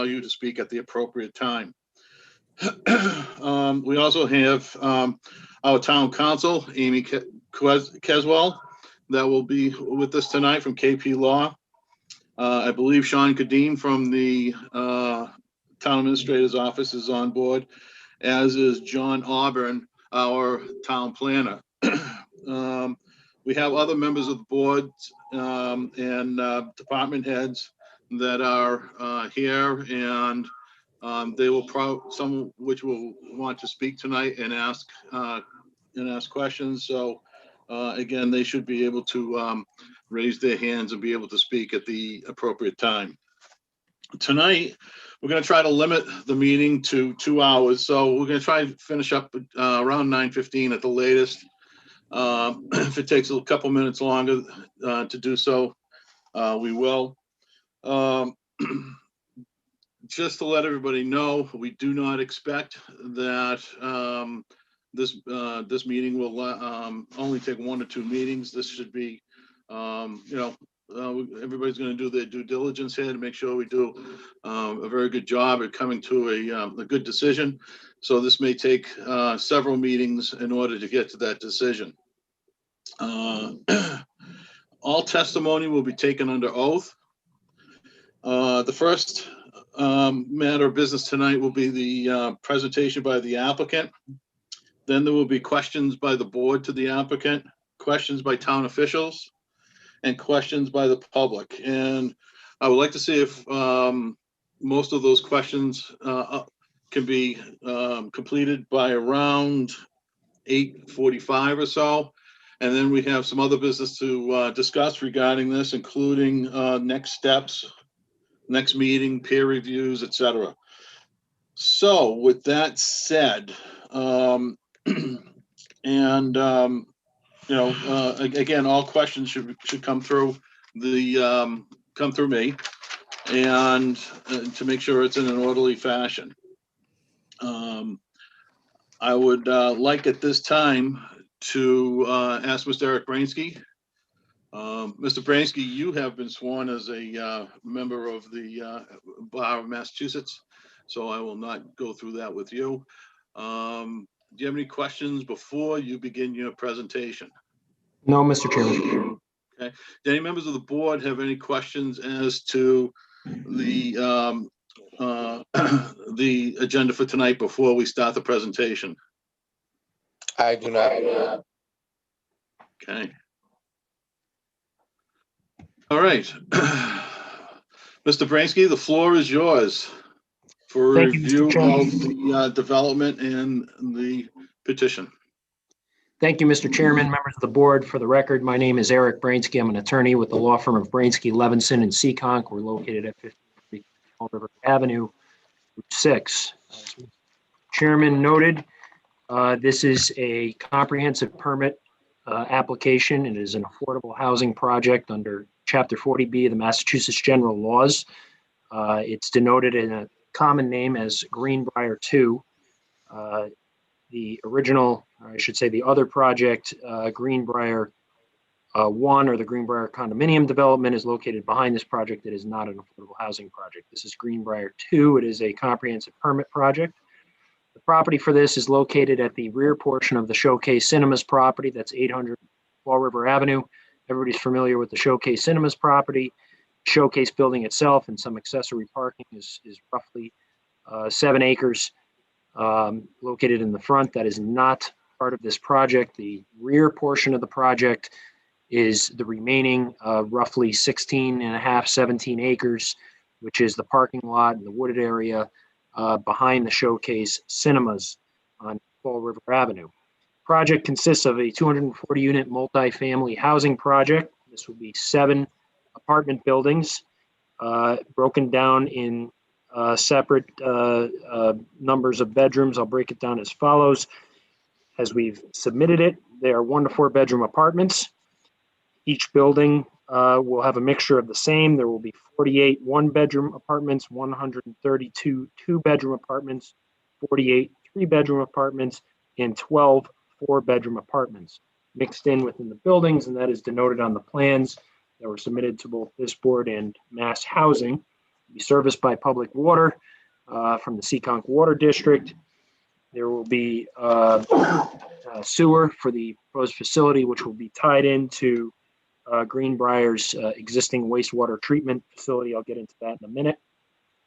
allow you to speak at the appropriate time. We also have our town council, Amy Keswell, that will be with us tonight from KP Law. I believe Sean Kadim from the town administrator's office is on board, as is John Auburn, our town planner. We have other members of the board and department heads that are here, and they will some which will want to speak tonight and ask questions. So again, they should be able to raise their hands and be able to speak at the appropriate time. Tonight, we're going to try to limit the meeting to 2 hours. So we're going to try to finish up around 9:15 at the latest. If it takes a couple minutes longer to do so, we will. Just to let everybody know, we do not expect that this meeting will only take 1 or 2 meetings. This should be, everybody's going to do their due diligence here to make sure we do a very good job at coming to a good decision. So this may take several meetings in order to get to that decision. All testimony will be taken under oath. The first matter of business tonight will be the presentation by the applicant. Then there will be questions by the board to the applicant, questions by town officials, and questions by the public. And I would like to see if most of those questions can be completed by around 8:45 or so. And then we have some other business to discuss regarding this, including next steps, next meeting, peer reviews, etc. So with that said, again, all questions should come through me, and to make sure it's in an orderly fashion. I would like at this time to ask Mr. Eric Bransky. Mr. Bransky, you have been sworn as a member of the Bar of Massachusetts, so I will not go through that with you. Do you have any questions before you begin your presentation? No, Mr. Chairman. Okay. Do any members of the board have any questions as to the the agenda for tonight before we start the presentation? I do not. Okay. All right. Mr. Bransky, the floor is yours for Thank you, review Mr. of the development and the petition. Thank you, Mr. Chairman, members of the board. For the record, my name is Eric Bransky. I'm an attorney with the law firm of Bransky, Levinson, and Seekonk. We're located at 53 Fall River Avenue, Route 6. As Chairman noted, this is a comprehensive permit application. It is an affordable housing project under Chapter 40B of the Massachusetts General Laws. It's denoted in a common name as Greenbrier 2. The original, or I should say the other project, Greenbrier 1, or the Greenbrier condominium development, is located behind this project. It is not an affordable housing project. This is Greenbrier 2. It is a comprehensive permit project. The property for this is located at the rear portion of the Showcase Cinemas property. That's 800 Fall River Avenue. Everybody's familiar with the Showcase Cinemas property. Showcase building itself and some accessory parking is roughly 7 acres located in the front. That is not part of this project. The rear portion of the project is the remaining roughly 16 and a half, 17 acres, which is the parking lot and the wooded area behind the Showcase Cinemas on Fall River Avenue. Project consists of a 240 unit multifamily housing project. This will be 7 apartment buildings broken down in separate numbers of bedrooms. I'll break it down as follows. As we've submitted it, they are 1 to 4 bedroom apartments. Each building will have a mixture of the same. There will be 48 1-bedroom apartments, 132 2-bedroom apartments, 48 3-bedroom apartments, and 12 4-bedroom apartments mixed in within the buildings, and that is denoted on the plans that were submitted to both this board and Mass Housing. be serviced by public water from the Seekonk Water District. There will be sewer for the proposed facility, which will be tied into Greenbrier's existing wastewater treatment facility. I'll get into that in a minute.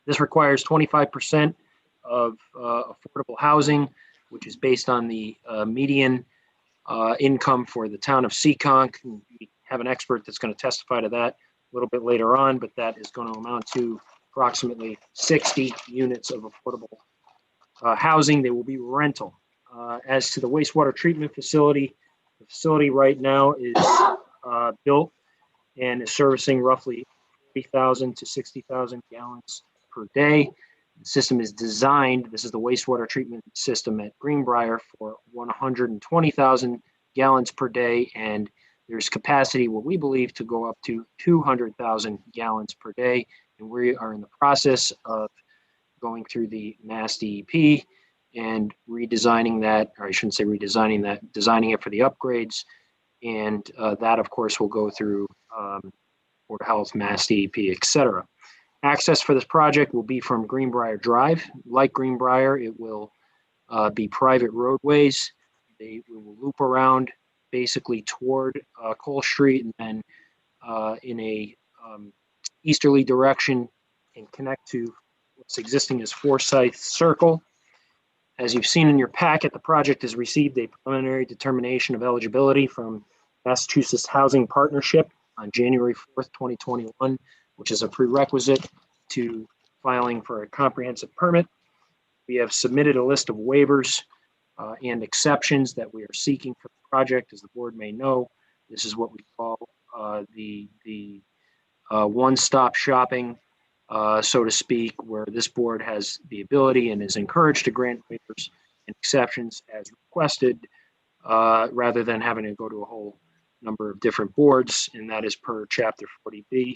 This requires 25% of affordable housing, which is based on the median income for the town of Seekonk. We have an expert that's going to testify to that a little bit later on, but that is going to amount to approximately 60 units of affordable housing. They will be rental. As to the wastewater treatment facility, the facility right now is built and is servicing roughly 40,000 to 60,000 gallons per day. The system is designed, this is the wastewater treatment system at Greenbrier, for 120,000 gallons per day, and there's capacity, what we believe, to go up to 200,000 gallons per day. And we are in the process of going through the Mass DEP and redesigning that, or I shouldn't say redesigning that, designing it for the upgrades. And that, of course, will go through Board of Health, Mass DEP, et cetera. Access for this project will be from Greenbrier Drive. Like Greenbrier, it will be private roadways. They will loop around basically toward Cole Street and then in a easterly direction and connect to what's existing as Forsyth Circle. As you've seen in your packet, the project has received a preliminary determination of eligibility from Massachusetts Housing Partnership on January 4th, 2021, which is a prerequisite to filing for a comprehensive permit. We have submitted a list of waivers and exceptions that we are seeking for the project. As the board may know, this is what we call the one-stop shopping, so to speak, where this board has the ability and is encouraged to grant waivers and exceptions as requested, rather than having to go to a whole number of different boards, and that is per Chapter 40B.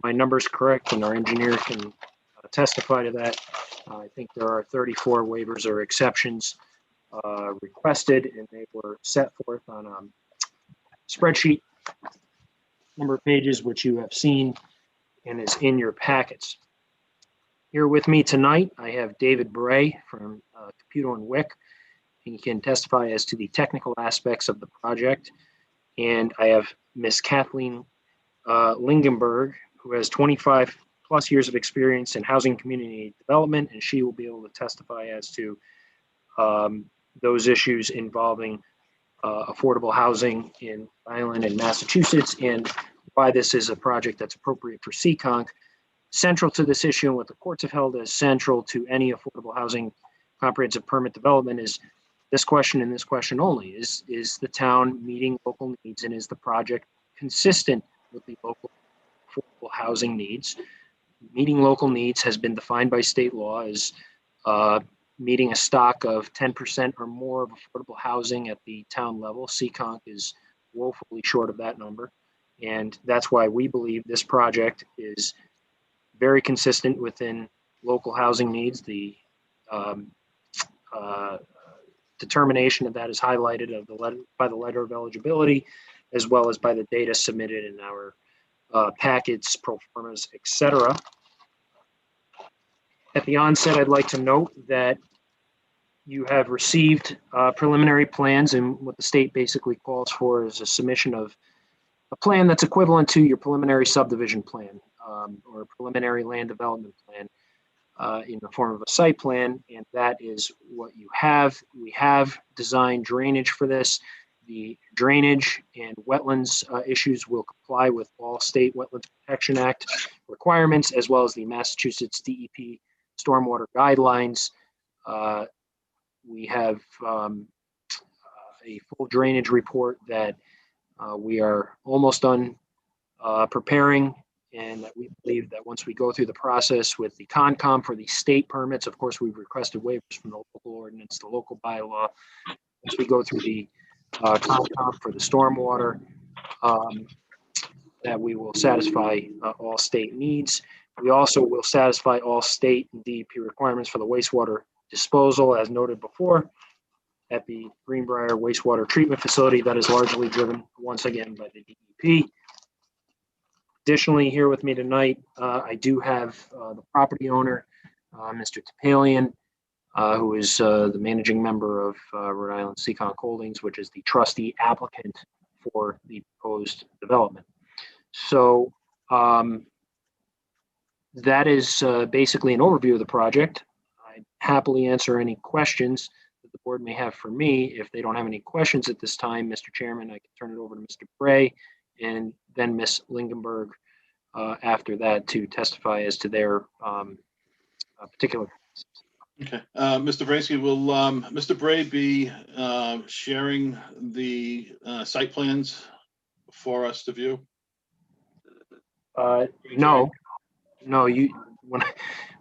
My number's correct, and our engineer can testify to that. I think there are 34 waivers or exceptions requested, and they were set forth on a spreadsheet, number of pages, which you have seen and is in your packets. Here with me tonight, I have David Bray from Computer and WIC. He can testify as to the technical aspects of the project. And I have Miss Kathleen Lingenberg, who has 25 plus years of experience in housing community development, and she will be able to testify as to those issues involving affordable housing in Island and Massachusetts, and why this is a project that's appropriate for Seekonk. Central to this issue and what the courts have held as central to any affordable housing comprehensive permit development is this question and this question only. Is the town meeting local needs, and is the project consistent with the local affordable housing needs? Meeting local needs has been defined by state law as meeting a stock of 10% or more of affordable housing at the town level. Seekonk is woefully short of that number. And that's why we believe this project is very consistent within local housing needs. The determination of that is highlighted by the letter of eligibility, as well as by the data submitted in our packets, pro formas, etc. At the onset, I'd like to note that you have received preliminary plans, and what the state basically calls for is a submission of a plan that's equivalent to your preliminary subdivision plan or preliminary land development plan in the form of a site plan, and that is what you have. We have designed drainage for this. The drainage and wetlands issues will comply with all state Wetlands Protection Act requirements, as well as the Massachusetts DEP stormwater guidelines. We have a full drainage report that we are almost done preparing, and that we believe that once we go through the process with the Concom for the state permits, of course, we've requested waivers from the local ordinance, the local bylaw. Once we go through the Concom for the stormwater, that we will satisfy all state needs. We also will satisfy all state and DEP requirements for the wastewater disposal, as noted before, at the Greenbrier wastewater treatment facility that is largely driven once again by the DEP. Additionally, here with me tonight, I do have the property owner, Mr. Topalian, who is the managing member of Rhode Island Seekonk Holdings, which is the trustee applicant for the proposed development. So that is basically an overview of the project. I'd happily answer any questions that the board may have for me. If they don't have any questions at this time, Mr. Chairman, I can turn it over to Mr. Bray and then Ms. Lingenberg after that to testify as to their particular. Okay, Mr. Bransky, will Mr. Bray be sharing the site plans for us to view? No,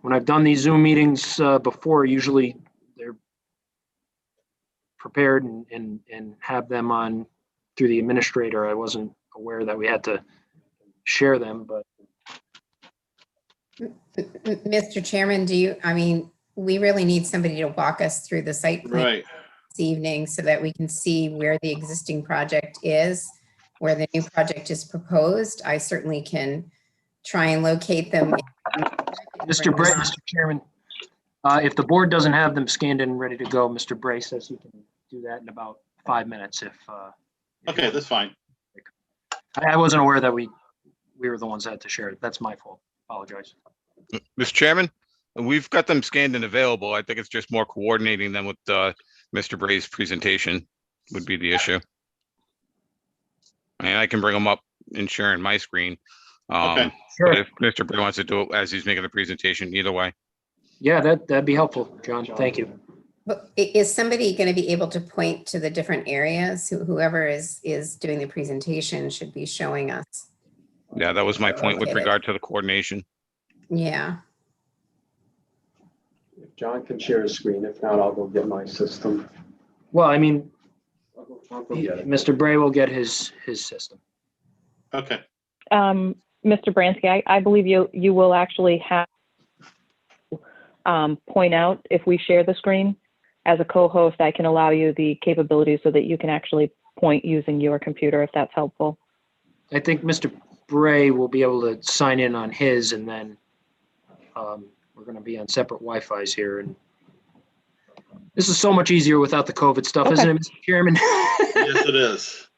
when I've done these Zoom meetings before, usually they're prepared and have them on through the administrator. I wasn't aware that we had to share them, but. Mr. Chairman, we really need somebody to walk us through the site plan Right. this evening so that we can see where the existing project is, where the new project is proposed. I certainly can try and locate them. Mr. Bray, Mr. Chairman, if the board doesn't have them scanned and ready to go, Mr. Bray says he can do that in about 5 minutes if Okay, that's fine. I wasn't aware that we were the ones that had to share it. That's my fault. Apologize. Mr. Chairman, we've got them scanned and available. I think it's just more coordinating them with Mr. Bray's presentation would be the issue. And I can bring them up and share in my screen. Okay. Sure. But if Mr. Bray wants to do it as he's making the presentation, either way. Yeah, that'd be helpful, John. Thank you. But is somebody going to be able to point to the different areas? Whoever is doing the presentation should be showing us. Yeah, that was my point with Located. regard to the coordination. Yeah. If John can share his screen, if not, I'll go get my system. Well, I mean, I'll go get it. Mr. Bray will get his system. Okay. Mr. Bransky, I believe you will actually have to point out if we share the screen. As a co-host, I can allow you the capability so that you can actually point using your computer if that's helpful. I think Mr. Bray will be able to sign in on his, and then we're going to be on separate Wi-Fi's here. And this is so much easier without the COVID stuff, isn't it, Mr. Chairman? Yes, it is.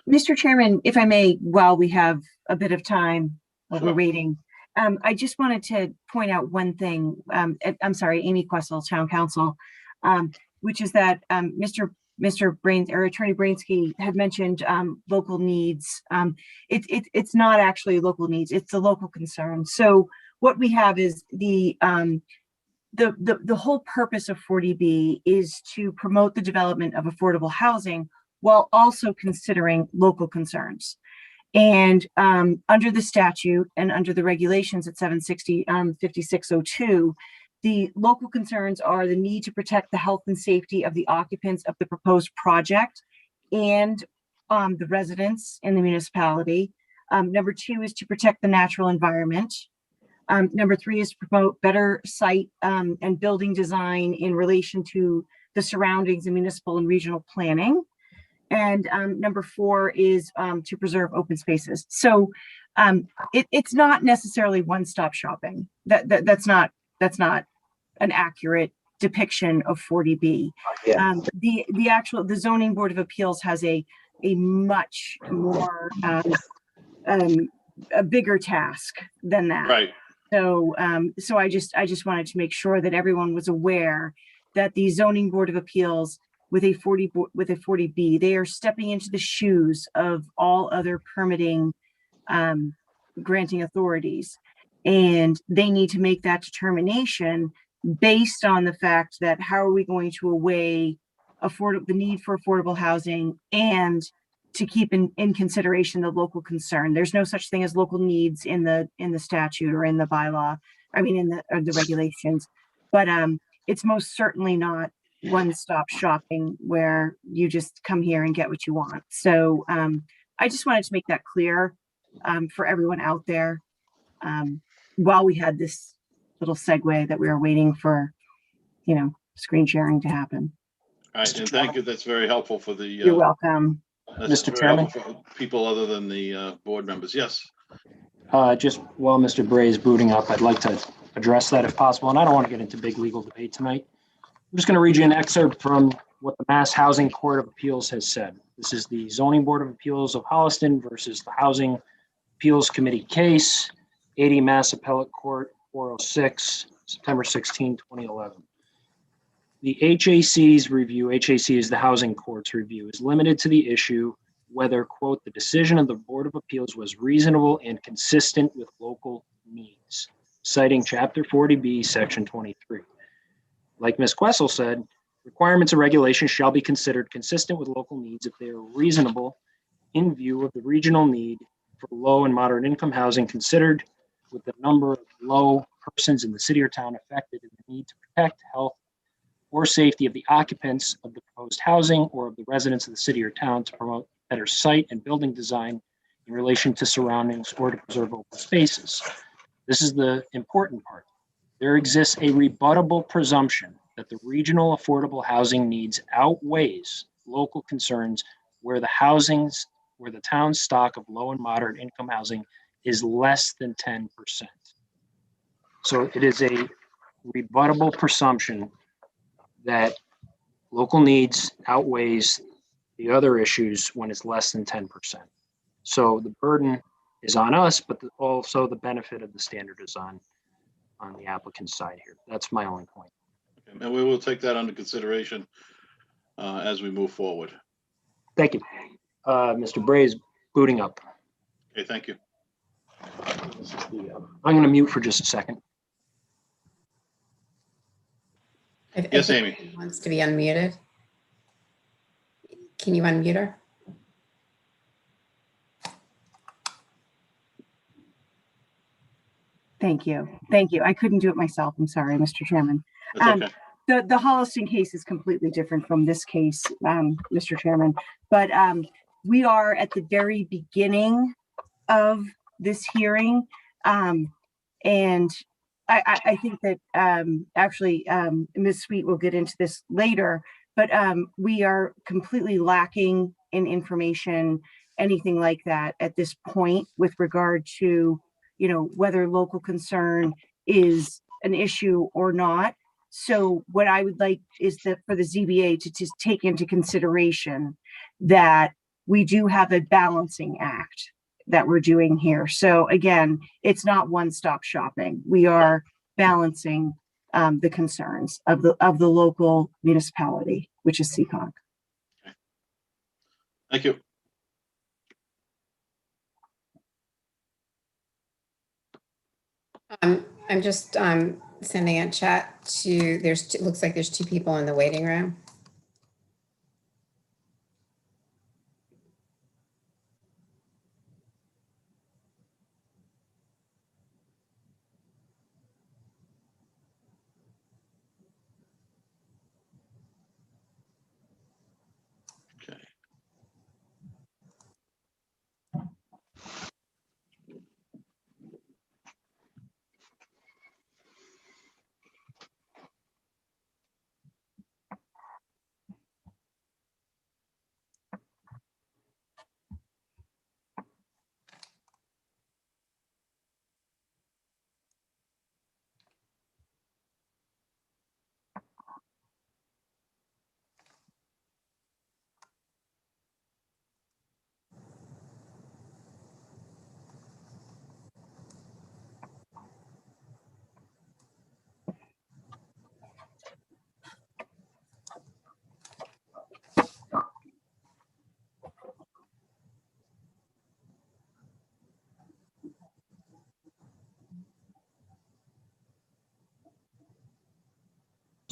Mr. Chairman, if I may, while we have a bit of time while Sure. we're waiting, I just wanted to point out one thing. I'm sorry, Amy Questle, Town Council, which is that Attorney Bransky had mentioned local needs. It's not actually local needs; it's the local concern. So what we have is the whole purpose of 40B is to promote the development of affordable housing while also considering local concerns. And under the statute and under the regulations at 760 5602, the local concerns are the need to protect the health and safety of the occupants of the proposed project and the residents in the municipality. Number 2 is to protect the natural environment. Number 3 is to promote better site and building design in relation to the surroundings and municipal and regional planning. And number 4 is to preserve open spaces. So it's not necessarily one-stop shopping. That's not an accurate depiction of 40B. Yeah. The zoning board of appeals has a much more a bigger task than that. Right. So I just wanted to make sure that everyone was aware that the zoning board of appeals with a 40B, they are stepping into the shoes of all other permitting granting authorities. And they need to make that determination based on the fact that how are we going to weigh the need for affordable housing and to keep in consideration the local concern. There's no such thing as local needs in the statute or in the bylaw, I mean, in the regulations, but it's most certainly not one-stop shopping where you just come here and get what you want. So I just wanted to make that clear for everyone out there while we had this little segue that we were waiting for, screen sharing to happen. All right, and thank you. That's very helpful for the. You're welcome. That's Mr. very Chairman? helpful for people other than the board members. Yes. Just while Mr. Bray is booting up, I'd like to address that if possible, and I don't want to get into big legal debate tonight. I'm just going to read you an excerpt from what the Mass Housing Court of Appeals has said. This is the Zoning Board of Appeals of Holliston versus the Housing Appeals Committee case, 80 Mass Appellate Court, 406, September 16, 2011. The HAC's review, HAC is the Housing Court's review, is limited to the issue whether, quote, the decision of the Board of Appeals was reasonable and consistent with local needs, citing Chapter 40B, Section 23. Like Ms. Quessel said, requirements and regulations shall be considered consistent with local needs if they are reasonable in view of the regional need for low and moderate income housing considered with the number of low persons in the city or town affected and the need to protect health or safety of the occupants of the proposed housing or of the residents of the city or town to promote better site and building design in relation to surroundings or to preserve open spaces. This is the important part. There exists a rebuttable presumption that the regional affordable housing needs outweighs local concerns where the town's stock of low and moderate income housing is less than 10%. So it is a rebuttable presumption that local needs outweighs the other issues when it's less than 10%. So the burden is on us, but also the benefit of the standard is on the applicant's side here. That's my only point. And we will take that under consideration as we move forward. Thank you. Mr. Bray is booting up. Okay, thank you. I'm going to mute for just a second. I Yes, think Amy. she wants to be unmuted. Can you unmute her? Thank you. Thank you. I couldn't do it myself. I'm sorry, Mr. Chairman. That's okay. The Holliston case is completely different from this case, Mr. Chairman, but we are at the very beginning of this hearing. And I think that actually Ms. Sweet will get into this later, but we are completely lacking in information, anything like that at this point with regard to, whether local concern is an issue or not. So what I would like is that for the ZBA to just take into consideration that we do have a balancing act that we're doing here. So again, it's not one-stop shopping. We are balancing the concerns of the local municipality, which is Seekonk. Thank you. I'm just sending a chat to, looks like there's 2 people in the waiting room. Okay.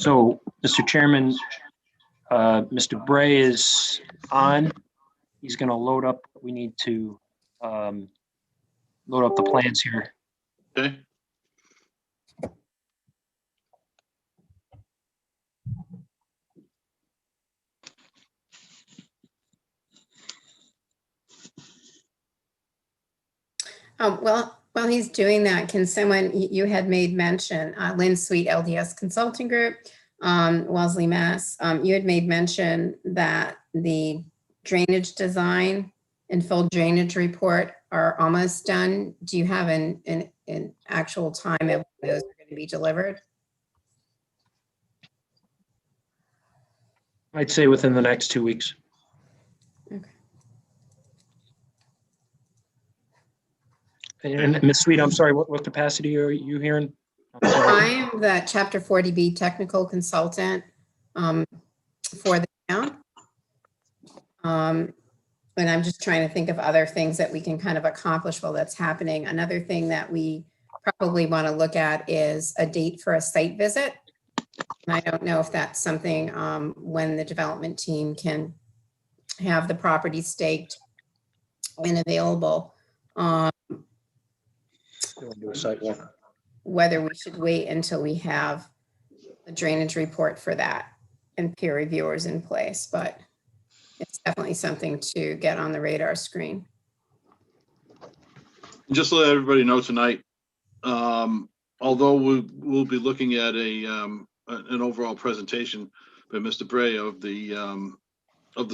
So, Mr. Chairman, Mr. Bray is on. He's going to load up. We need to load up the plans here. Okay. While he's doing that, can someone, you had made mention, Lynn Sweet LDS Consulting Group, Wellesley, Mass. You had made mention that the drainage design and full drainage report are almost done. Do you have an actual time of when those are going to be delivered? I'd say within the next 2 weeks. Okay. And Ms. Sweet, I'm sorry, what capacity are you hearing? I'm I sorry. am the Chapter 40B technical consultant for the town. And I'm just trying to think of other things that we can kind of accomplish while that's happening. Another thing that we probably want to look at is a date for a site visit. And I don't know if that's something when the development team can have the property staked and available. We'll do a site walk. Whether we should wait until we have a drainage report for that and peer reviewers in place, but it's definitely something to get on the radar screen. Just to let everybody know tonight, although we'll be looking at an overall presentation by Mr. Bray of the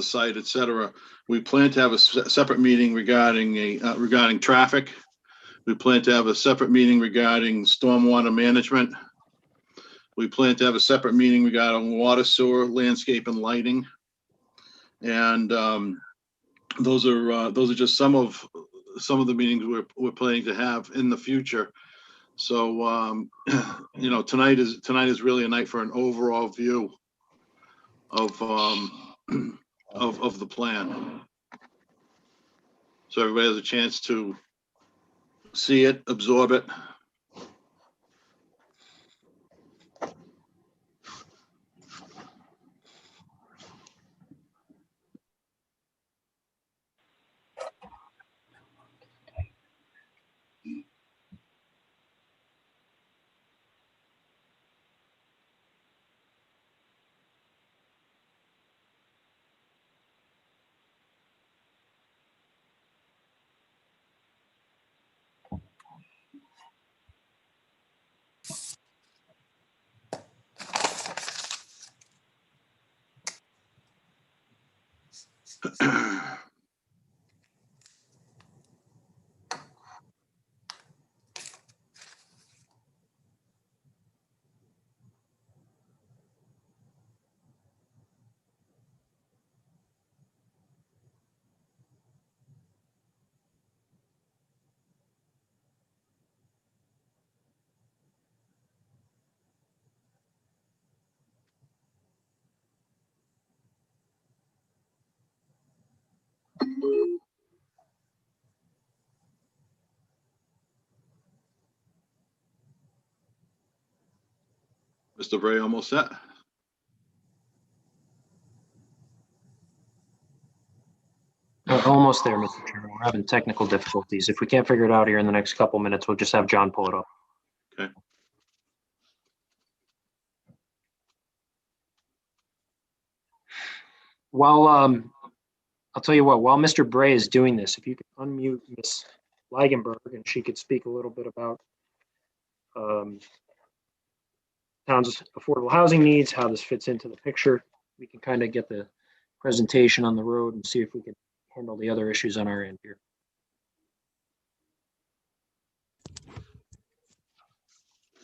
site, et cetera, we plan to have a separate meeting regarding traffic. We plan to have a separate meeting regarding stormwater management. We plan to have a separate meeting regarding water, sewer, landscape, and lighting. And those are just some of the meetings we're planning to have in the future. So you know, tonight is really a night for an overall view of the plan. So everybody has a chance to see it, absorb it. Mr. Bray, almost set. Almost there, Mr. Chairman. We're having technical difficulties. If we can't figure it out here in the next couple minutes, we'll just have John pull it up. Okay. While, I'll tell you what, while Mr. Bray is doing this, if you could unmute Ms. Leigenberg and she could speak a little bit about town's affordable housing needs, how this fits into the picture. We can kind of get the presentation on the road and see if we can handle the other issues on our end here.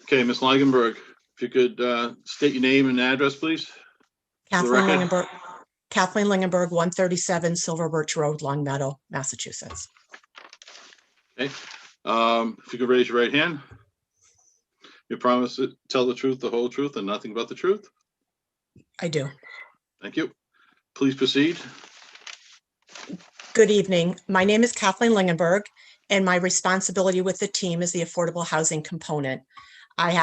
Okay, Ms. Leigenberg, if you could state your name and address, please. For the Kathleen record. Lingenberg, Kathleen Lingenberg, 137 Silver Birch Road, Long Meadow, Massachusetts. Okay. If you could raise your right hand. You promise to tell the truth, the whole truth, and nothing but the truth? I do. Thank you. Please proceed. Good evening. My name is Kathleen Lingenberg, and my responsibility with the team is the affordable housing component. I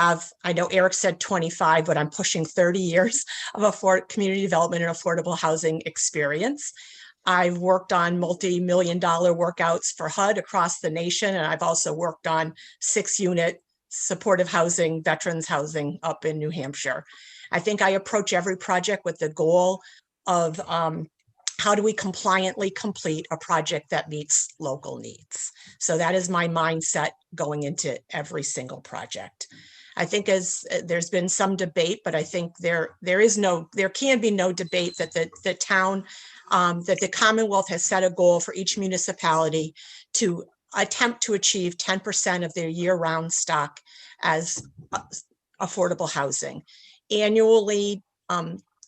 know Eric said 25, but I'm pushing 30 years of community development and affordable housing experience. I've worked on multi-million-dollar workouts for HUD across the nation, and I've also worked on 6-unit supportive housing, veterans housing up in New Hampshire. I think I approach every project with the goal of how do we compliantly complete a project that meets local needs? So that is my mindset going into every single project. I think as there's been some debate, but I think there can be no debate that the town, that the Commonwealth has set a goal for each municipality to attempt to achieve 10% of their year-round stock as affordable housing. Annually,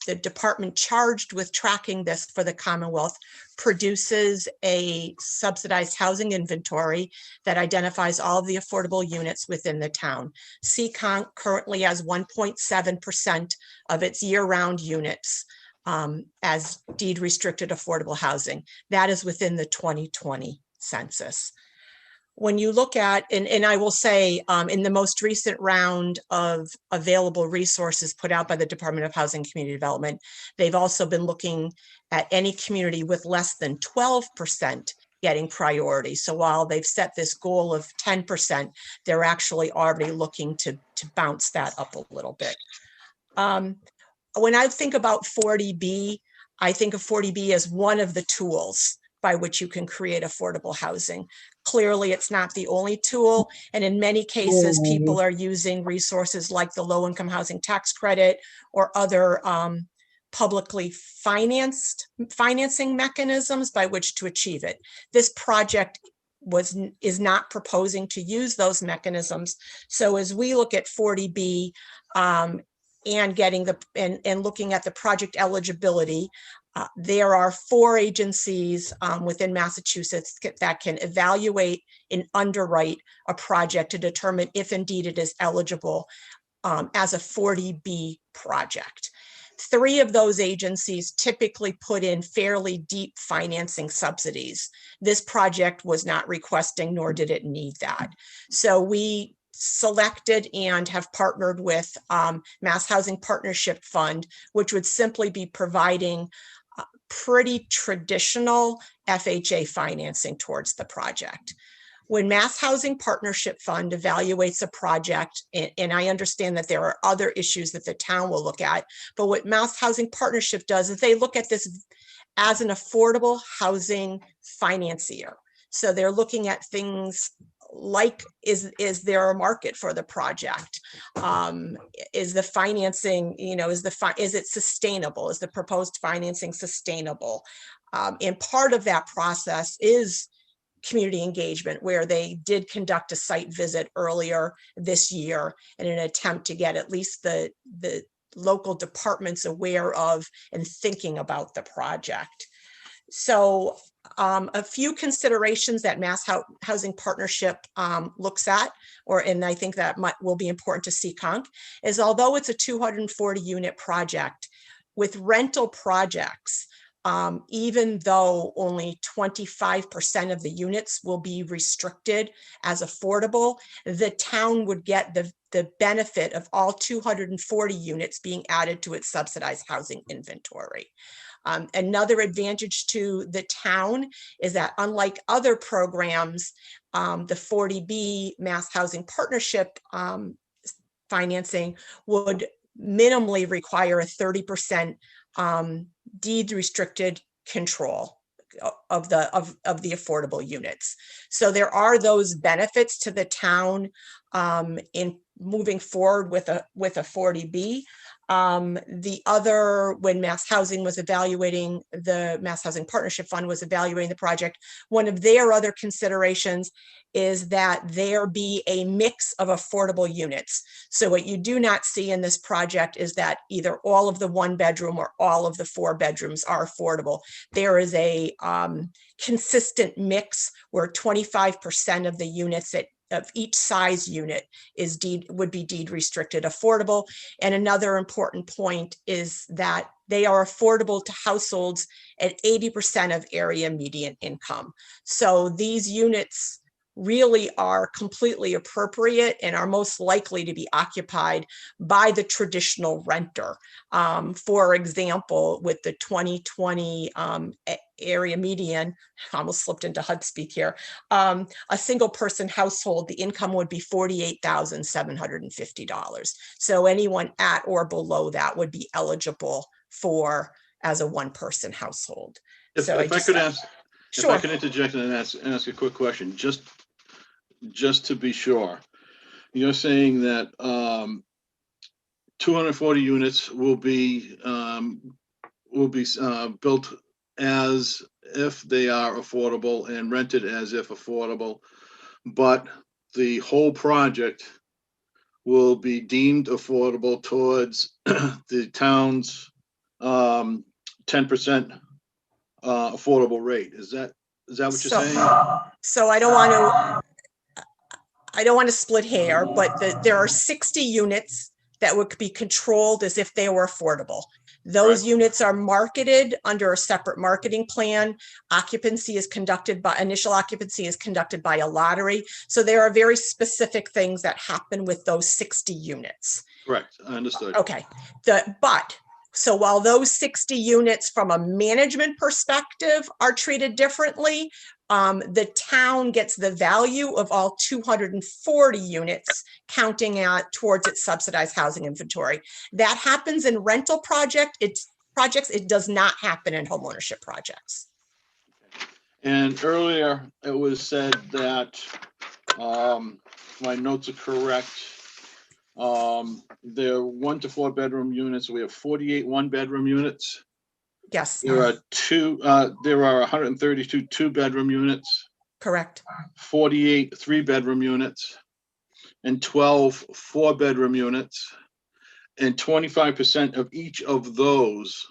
the department charged with tracking this for the Commonwealth produces a subsidized housing inventory that identifies all of the affordable units within the town. Seekonk currently has 1.7% of its year-round units as deed restricted affordable housing. That is within the 2020 census. When you look at, and I will say, in the most recent round of available resources put out by the Department of Housing and Community Development, they've also been looking at any community with less than 12% getting priority. So while they've set this goal of 10%, they're actually already looking to bounce that up a little bit. When I think about 40B, I think of 40B as one of the tools by which you can create affordable housing. Clearly, it's not the only tool. And in many cases, people are using resources like the low-income housing tax credit or other publicly financing mechanisms by which to achieve it. This project is not proposing to use those mechanisms. So as we look at 40B and getting and looking at the project eligibility, there are 4 agencies within Massachusetts that can evaluate and underwrite a project to determine if indeed it is eligible as a 40B project. 3 of those agencies typically put in fairly deep financing subsidies. This project was not requesting, nor did it need that. So we selected and have partnered with Mass Housing Partnership Fund, which would simply be providing pretty traditional FHA financing towards the project. When Mass Housing Partnership Fund evaluates a project, and I understand that there are other issues that the town will look at, but what Mass Housing Partnership does is they look at this as an affordable housing financier. So they're looking at things like, is there a market for the project? Is the financing, is it sustainable? Is the proposed financing sustainable? And part of that process is community engagement, where they did conduct a site visit earlier this year in an attempt to get at least the local departments aware of and thinking about the project. So a few considerations that Mass Housing Partnership looks at, and I think that will be important to Seekonk, is although it's a 240 unit project, with rental projects, even though only 25% of the units will be restricted as affordable, the town would get the benefit of all 240 units being added to its subsidized housing inventory. Another advantage to the town is that, unlike other programs, the 40B Mass Housing Partnership financing would minimally require a 30% deed restricted control of the affordable units. So there are those benefits to the town in moving forward with a 40B. The other, when Mass Housing was evaluating, the Mass Housing Partnership Fund was evaluating the project, one of their other considerations is that there be a mix of affordable units. So what you do not see in this project is that either all of the 1 bedroom or all of the 4 bedrooms are affordable. There is a consistent mix where 25% of the units of each size unit would be deed restricted affordable. And another important point is that they are affordable to households at 80% of area median income. So these units really are completely appropriate and are most likely to be occupied by the traditional renter. For example, with the 2020 area median, I almost slipped into HUD speak here, a single person household, the income would be $48,750. So anyone at or below that would be eligible as a 1-person household. If I could interject and ask a quick question, just to be sure. You're saying that 240 units will be built as if they are affordable and rented as if affordable. But the whole project will be deemed affordable towards the town's 10% affordable rate. Is that what you're saying? So I don't want to split hair, but there are 60 units that would be controlled as if they were affordable. Those units are marketed under a separate marketing plan. Initial occupancy is conducted by a lottery. So there are very specific things that happen with those 60 units. Correct, I understood. Okay, so while those 60 units from a management perspective are treated differently, the town gets the value of all 240 units counting towards its subsidized housing inventory. That happens in rental projects. It does not happen in homeownership projects. And earlier it was said that, my notes are correct. There are 1 to 4 bedroom units. We have 48 1-bedroom units. Yes, There are 132 2-bedroom units, correct. 48 3-bedroom units, and 12 4-bedroom units. And 25% of each of those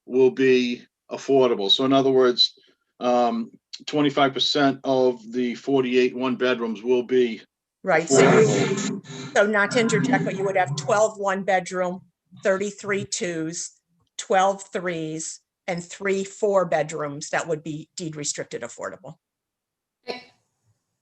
will be affordable. So in other words, 25% of the 48 1-bedrooms will be Right. affordable. So not to interject, but you would have 12 1-bedroom, 33 2s, 12 3s, and 3 4-bedrooms that would be deed restricted affordable.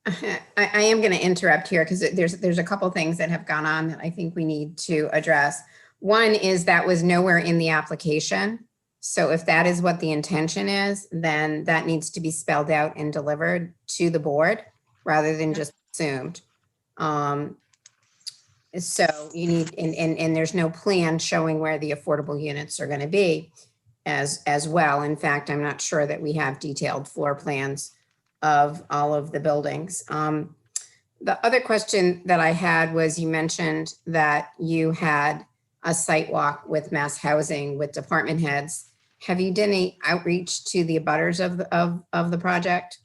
I am going to interrupt here because there's a couple things that have gone on that I think we need to address. One is that was nowhere in the application. So if that is what the intention is, then that needs to be spelled out and delivered to the board rather than just assumed. So you need, and there's no plan showing where the affordable units are going to be as well. In fact, I'm not sure that we have detailed floor plans of all of the buildings. The other question that I had was, you mentioned that you had a site walk with Mass Housing with department heads. Have you done any outreach to the abutters of the project?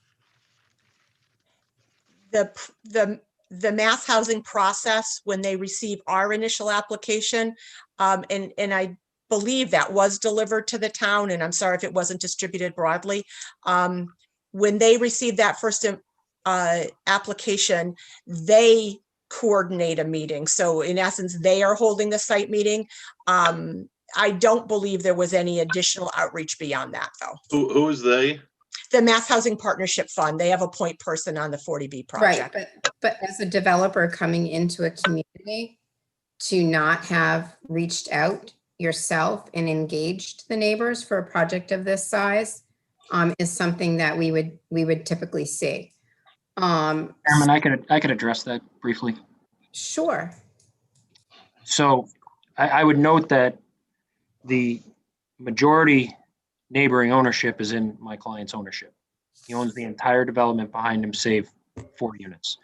The Mass Housing process, when they receive our initial application, and I believe that was delivered to the town, and I'm sorry if it wasn't distributed broadly. When they receive that first application, they coordinate a meeting. So in essence, they are holding the site meeting. I don't believe there was any additional outreach beyond that, though. Who is they? The Mass Housing Partnership Fund, they have a point person on the 40B project. Right, but as a developer coming into a community, to not have reached out yourself and engaged the neighbors for a project of this size is something that we would typically see. Chairman, I could address that briefly. Sure. So I would note that the majority neighboring ownership is in my client's ownership. He owns the entire development behind him, save 4 units.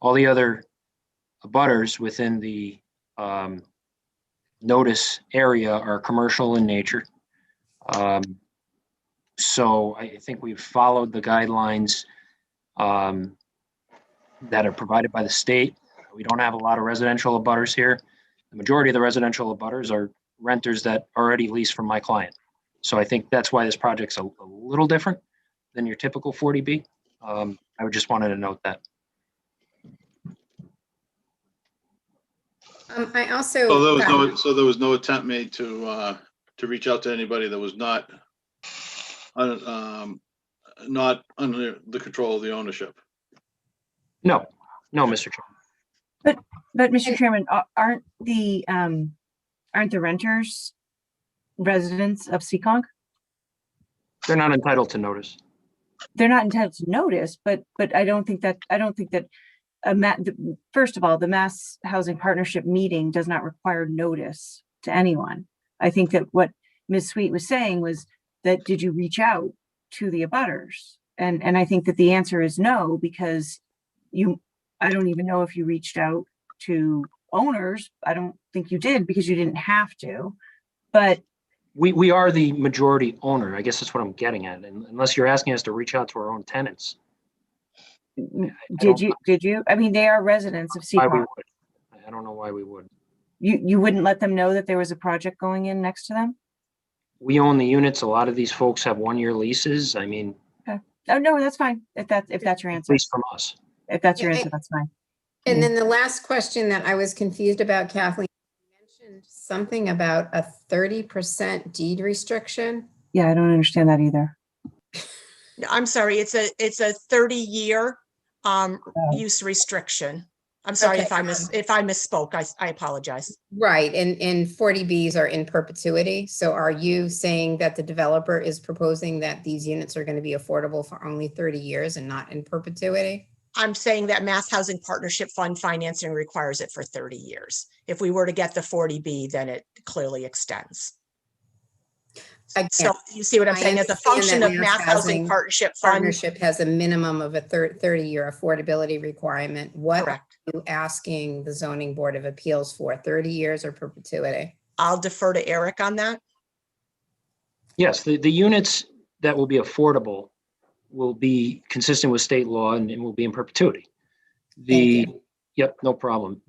All the other abutters within the notice area are commercial in nature. So I think we've followed the guidelines that are provided by the state. We don't have a lot of residential abutters here. The majority of the residential abutters are renters that already lease from my client. So I think that's why this project's a little different than your typical 40B. I would just wanted to note that. I also. So there was no attempt made to reach out to anybody that was not under the control of the ownership. No, Mr. Chairman. But Mr. Chairman, aren't the renters residents of Seekonk? They're not entitled to notice. They're not entitled to notice, but I don't think that first of all, the Mass Housing Partnership meeting does not require notice to anyone. I think that what Ms. Sweet was saying was that, did you reach out to the abutters? And I think that the answer is no, because I don't even know if you reached out to owners. I don't think you did, because you didn't have to. But We are the majority owner. I guess that's what I'm getting at. And unless you're asking us to reach out to our own tenants, Did you? I mean, they are residents of why we Seacon. would. I don't know why we would. You wouldn't let them know that there was a project going in next to them? We own the units. A lot of these folks have 1-year leases. I mean, Oh, no, that's fine. If that's your at answer. least from us. If that's your Yeah, answer, that's fine. And then the last question that I was confused about, Kathleen, you mentioned something about a 30% deed restriction. Yeah, I don't understand that either. No, I'm sorry, it's a 30-year use restriction. I'm sorry Okay. if I misspoke. I apologize. Right, and 40Bs are in perpetuity. So are you saying that the developer is proposing that these units are going to be affordable for only 30 years and not in perpetuity? I'm saying that Mass Housing Partnership Fund financing requires it for 30 years. If we were to get the 40B, then it clearly extends. So Again, you see what I'm I saying? As a understand function that of Mass Mass Housing Housing Partnership Fund, Partnership has a minimum of a 30-year affordability requirement. What are correct. you asking the zoning board of appeals for, 30 years or perpetuity? I'll defer to Eric on that. Yes, the units that will be affordable will be consistent with state law and will be in perpetuity. Thank Yep, no problem.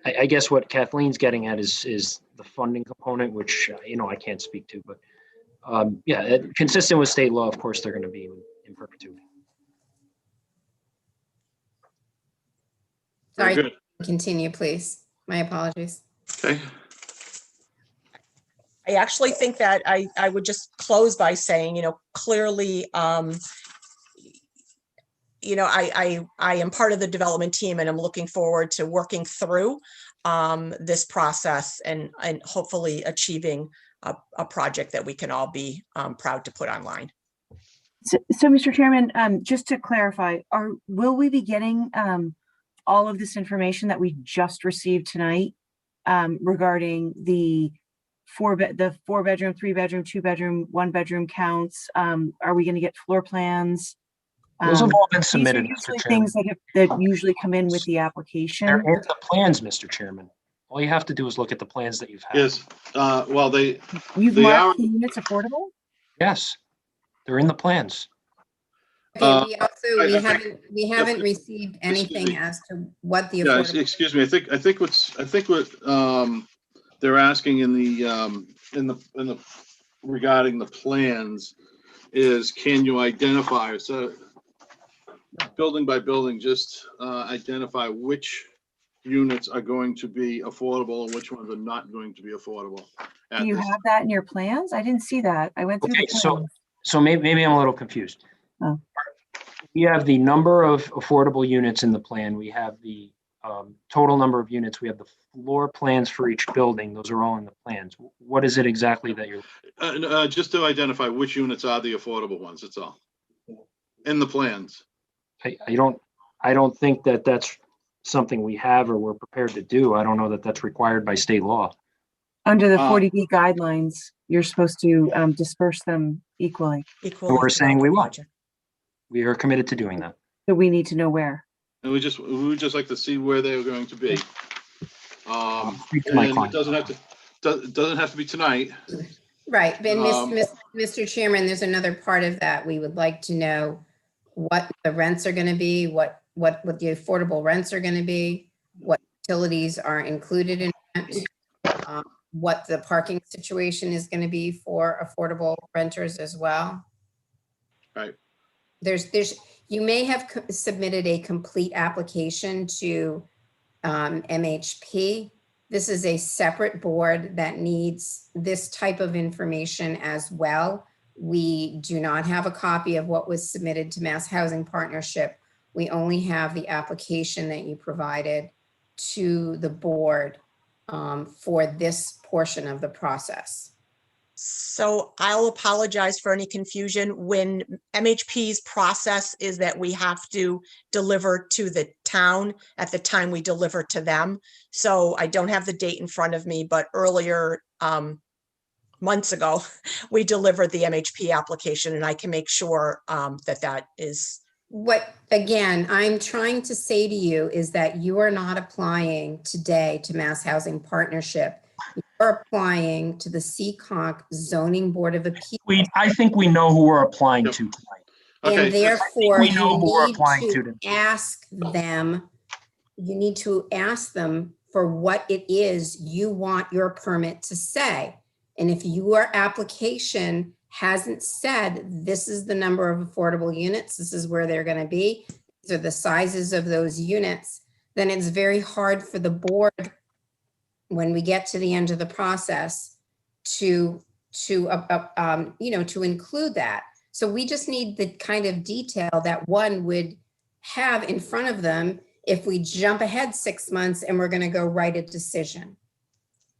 I guess what Kathleen's getting at is the funding component, which, I can't speak to, but yeah, consistent with state law, of course, they're going to be in perpetuity. Very Sorry, good. continue, please. My apologies. Okay. I actually think that I would just close by saying, clearly, I am part of the development team and I'm looking forward to working through this process and hopefully achieving a project that we can all be proud to put online. So, Mr. Chairman, just to clarify, will we be getting all of this information that we just received tonight regarding the 4-bedroom, 3-bedroom, 2-bedroom, 1-bedroom counts? Are we going to get floor plans? Those have all been These are submitted, Mr. usually Chairman. things that usually come in with the application. They're in the plans, Mr. Chairman. All you have to do is look at the plans that you've had. Yes, well, You've they marked the units affordable? Yes, they're in the plans. Okay, we I- we haven't received anything me. as to what the Yeah, affordable. excuse me. I think what they're asking in the regarding the plans is, can you identify, so building by building, just identify which units are going to be affordable and which ones are not going to be affordable. Do you have that in your plans? I didn't see that. I went through Okay, the plans. so maybe I'm a little confused. Oh. We have the number of affordable units in the plan. We have the total number of units. We have the floor plans for each building. Those are all in the plans. What is it exactly that you're? Just to identify which units are the affordable ones, that's all. In the plans. I don't think that that's something we have or we're prepared to do. I don't know that that's required by state law. Under the 40B guidelines, you're supposed to disperse them equally. Equally We're saying throughout we the will. project. We are committed to doing that. So we need to know where. And we would just like to see where they are going to be. Speak to my And it client. doesn't have to be tonight. Right, but Um, Mr. Chairman, there's another part of that. We would like to know what the rents are going to be, what the affordable rents are going to be, what utilities are included in it, what the parking situation is going to be for affordable renters as well. Right. You may have submitted a complete application to MHP. This is a separate board that needs this type of information as well. We do not have a copy of what was submitted to Mass Housing Partnership. We only have the application that you provided to the board for this portion of the process. So I'll apologize for any confusion. When MHP's process is that we have to deliver to the town at the time we deliver to them. So I don't have the date in front of me, but earlier, months ago, we delivered the MHP application, and I can make sure that is. What, again, I'm trying to say to you is that you are not applying today to Mass Housing Partnership You're applying to the Seekonk Zoning Board of Appeals. I think we know who we're applying Yep. to tonight. Okay, And therefore, we know who we're you applying need to to then. ask them, you need to ask them for what it is you want your permit to say. And if your application hasn't said, this is the number of affordable units, this is where they're gonna be, these are the sizes of those units, then it's very hard for the board, when we get to the end of the process, to include that. So we just need the kind of detail that one would have in front of them if we jump ahead 6 months and we're gonna go write a decision.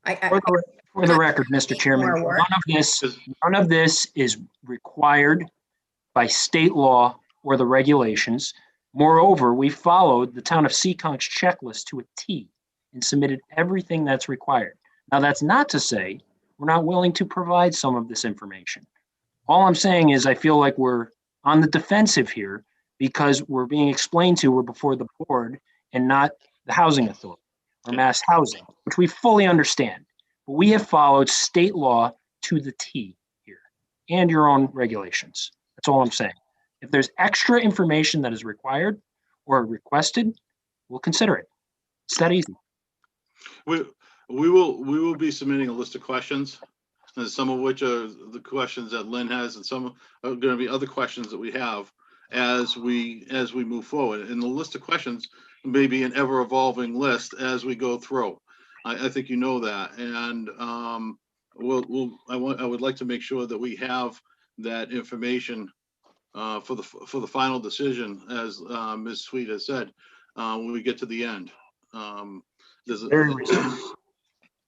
For the record, Mr. Chairman, More work. none of this is required by state law or the regulations. Moreover, we followed the town of Seekonk's checklist to a T and submitted everything that's required. Now, that's not to say we're not willing to provide some of this information. All I'm saying is I feel like we're on the defensive here because we're being explained to we're before the board and not the housing authority or mass housing, which we fully understand. But we have followed state law to the T here and your own regulations. That's all I'm saying. If there's extra information that is required or requested, we'll consider it. It's that easy. we will be submitting a list of questions, and some of which are the questions that Lynn has, and some are going to be other questions that we have as we move forward. And the list of questions may be an ever-evolving list as we go through. I think you know that, and I would like to make sure that we have that information for the final decision, as Ms. Sweet has said, when we get to the end. Very reasonable.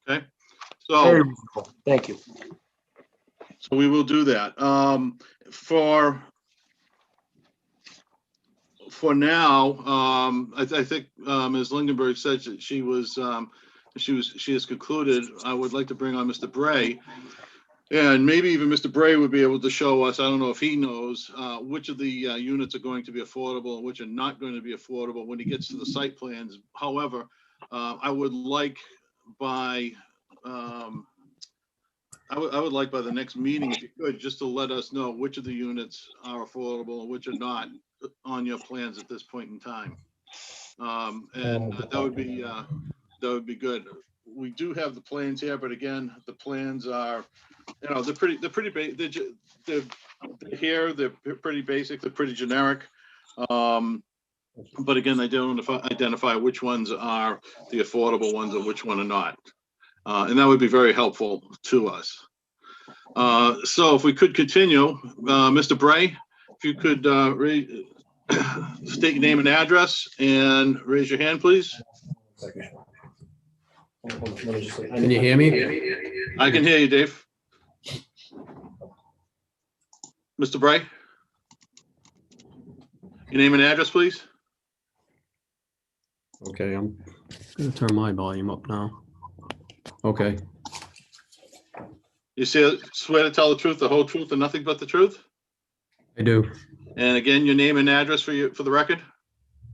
Okay, Very so reasonable. Thank you. we will do that. For now, I think Ms. Lingenberg said that she has concluded. I would like to bring on Mr. Bray. And maybe even Mr. Bray would be able to show us, I don't know if he knows, which of the units are going to be affordable and which are not going to be affordable when he gets to the site plans. However, I would like by the next meeting, if you could, just to let us know which of the units are affordable and which are not on your plans at this point in time. And that would be good. We do have the plans here, but again, the plans are, they're pretty basic. They're here, they're pretty basic, they're pretty generic. But again, they don't identify which ones are the affordable ones and which one are not. And that would be very helpful to us. So if we could continue, Mr. Bray, if you could state your name and address and raise your hand, please. Can you hear me? I can hear you, Dave. Mr. Bray? Your name and address, please? Okay, I'm gonna turn my volume up now. Okay, You swear to tell the truth, the whole truth, and nothing but the truth? I do. And again, your name and address for the record?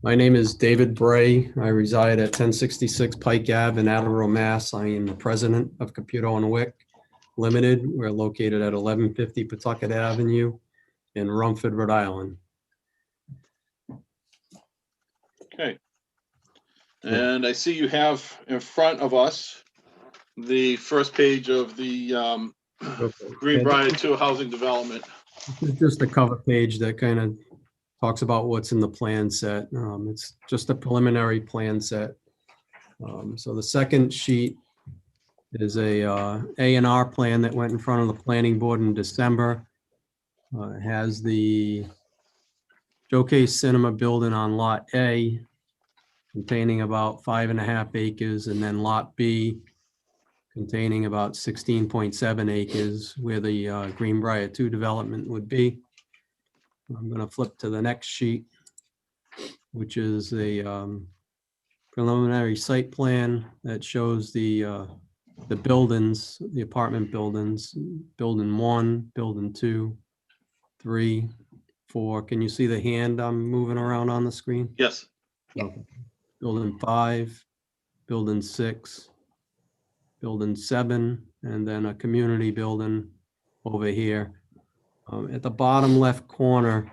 My name is David Bray. I reside at 1066 Pike Ave in Attleboro, Mass. I am the president of Computer on Wick Limited. We're located at 1150 Pawtucket Avenue in Rumford, Rhode Island. Okay. And I see you have in front of us the first page of the Greenbrier 2 housing development. This is just a cover page that kind of talks about what's in the plan set. It's just a preliminary plan set. So the second sheet is a A&R plan that went in front of the planning board in December. It has the Showcase Cinema building on Lot A containing about 5.5 acres, and then Lot B containing about 16.7 acres where the Greenbrier 2 development would be. I'm going to flip to the next sheet, which is a preliminary site plan that shows the buildings, the apartment buildings, building 1, building 2, 3, 4. Can you see the hand I'm moving around on the screen? Yes. Okay. Building 5, building 6, building 7, and then a community building over here. At the bottom left corner,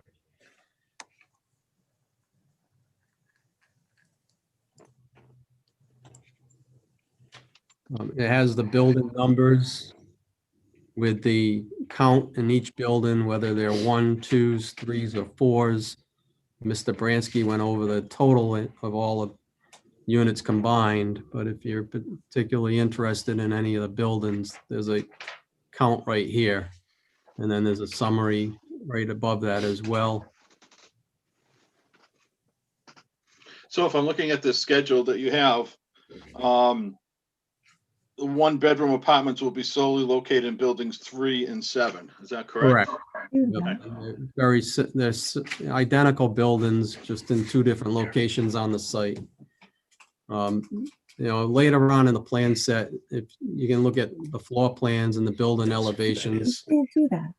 it has the building numbers with the count in each building, whether they're 1, 2s, 3s, or 4s. Mr. Bransky went over the total of all of units combined, but if you're particularly interested in any of the buildings, there's a count right here. And then there's a summary right above that as well. So if I'm looking at this schedule that you have, the 1-bedroom apartments will be solely located in buildings 3 and 7. Is that correct? Yep. They're identical buildings, just in 2 different locations on the site. Later on in the plan set, if you can look at the floor plans and the building elevations. Can't do that.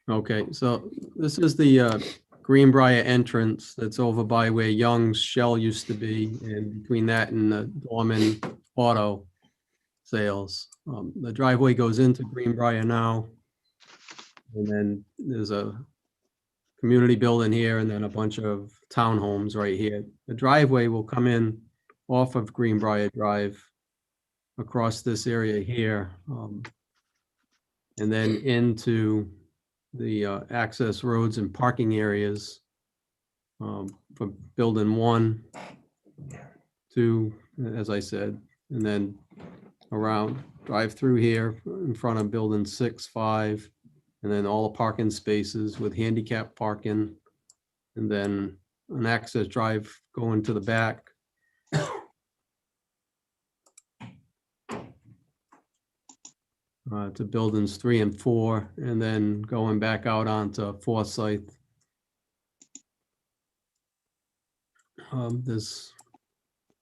Okay, so this is the Greenbrier entrance that's over by where Young's Shell used to be, and between that and the Dorman Auto Sales. The driveway goes into Greenbrier now. And then there's a community building here and then a bunch of townhomes right here. The driveway will come in off of Greenbrier Drive across this area here. And then into the access roads and parking areas for building 1, 2, as I said, and then around, drive through here in front of building 6, 5, and then all the parking spaces with handicap parking, and then an access drive going to the back. To buildings 3 and 4, and then going back out onto Forsyth. There's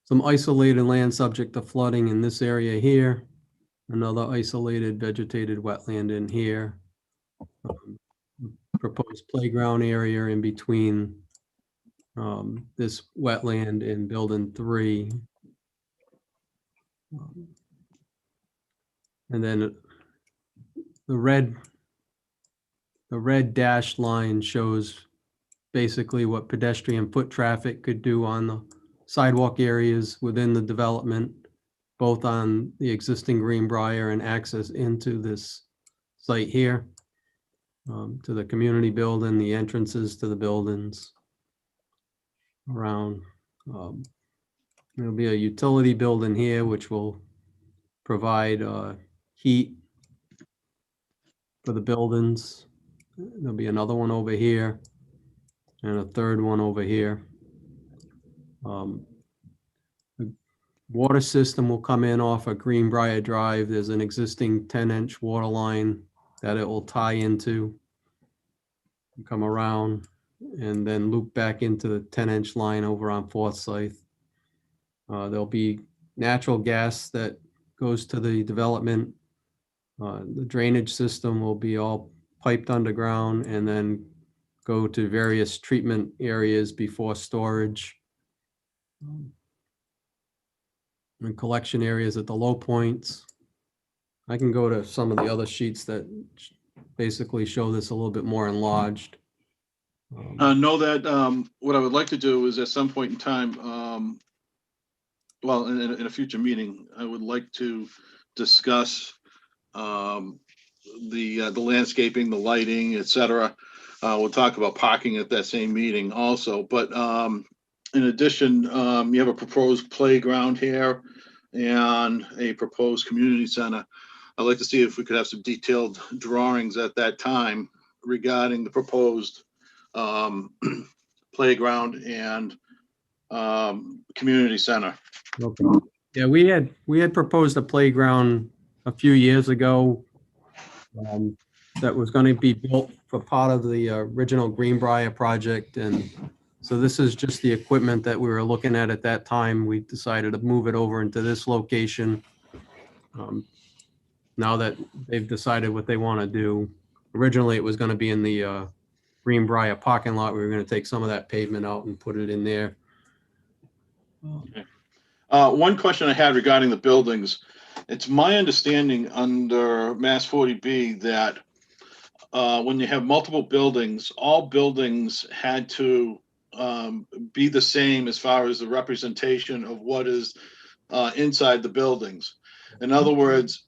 some isolated land subject to flooding in this area here. Another isolated vegetated wetland in here. Proposed playground area in between this wetland and building 3. And then the red dashed line shows basically what pedestrian foot traffic could do on the sidewalk areas within the development, both on the existing Greenbrier and access into this site here, to the community building, the entrances to the buildings around. There'll be a utility building here, which will provide heat for the buildings. There'll be another one over here and a third one over here. The water system will come in off of Greenbrier Drive. There's an existing 10-inch water line that it will tie into, come around, and then loop back into the 10-inch line over on Forsyth. There'll be natural gas that goes to the development. The drainage system will be all piped underground and then go to various treatment areas before storage. And collection areas at the low points. I can go to some of the other sheets that basically show this a little bit more enlarged. Know that what I would like to do is at some point in time, well, in a future meeting, I would like to discuss the landscaping, the lighting, et cetera. We'll talk about parking at that same meeting also, but in addition, you have a proposed playground here and a proposed community center. I'd like to see if we could have some detailed drawings at that time regarding the proposed playground and community center. Okay. Yeah, we had proposed a playground a few years ago that was going to be built for part of the original Greenbrier project. And so this is just the equipment that we were looking at that time. We decided to move it over into this location. Now that they've decided what they want to do. Originally, it was going to be in the Greenbrier parking lot. We were going to take some of that pavement out and put it in there. One question I had regarding the buildings, it's my understanding under Mass 40B that when you have multiple buildings, all buildings had to be the same as far as the representation of what is inside the buildings. In other words,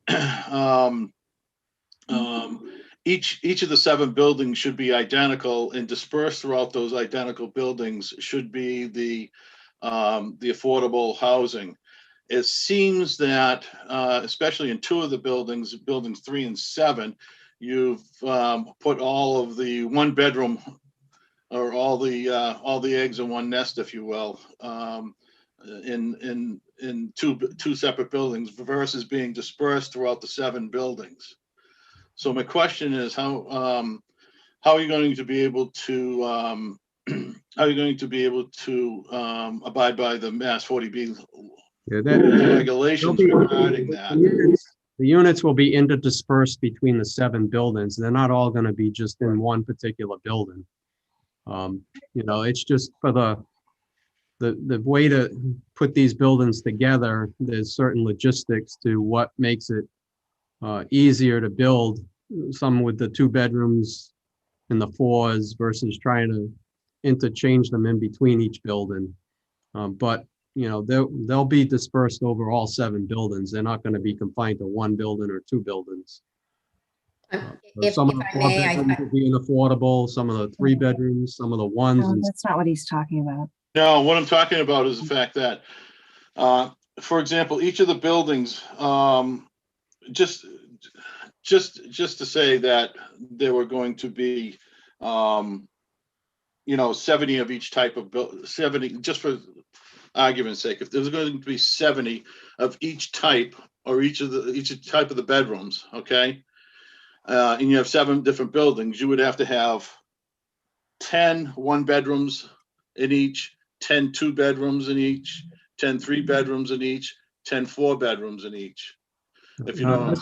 each of the 7 buildings should be identical, and dispersed throughout those identical buildings should be the affordable housing. It seems that, especially in 2 of the buildings, buildings 3 and 7, you've put all of the 1-bedroom or all the eggs in one nest, if you will, in two separate buildings versus being dispersed throughout the 7 buildings. So my question is, how are you going to be able to abide by the Mass 40B regulations regarding that? The units will be interdispersed between the 7 buildings. They're not all going to be just in one particular building. It's just for the way to put these buildings together. There's certain logistics to what makes it easier to build, some with the 2 bedrooms and the 4s versus trying to interchange them in between each building. But they'll be dispersed over all 7 buildings. They're not going to be confined to 1 building or 2 buildings. Some of the 4 bedrooms will be affordable, some of the 3 bedrooms, some of the 1s. No, that's not what he's talking about. No, what I'm talking about is the fact that, for example, each of the buildings, just to say that there were going to be, 70 of each type of 70, just for argument's sake, if there's going to be 70 of each type or each type of the bedrooms, okay, and you have 7 different buildings, you would have to have 10 1-bedrooms in each, 10 2-bedrooms in each, 10 3-bedrooms in each, 10 4-bedrooms in each. If you know,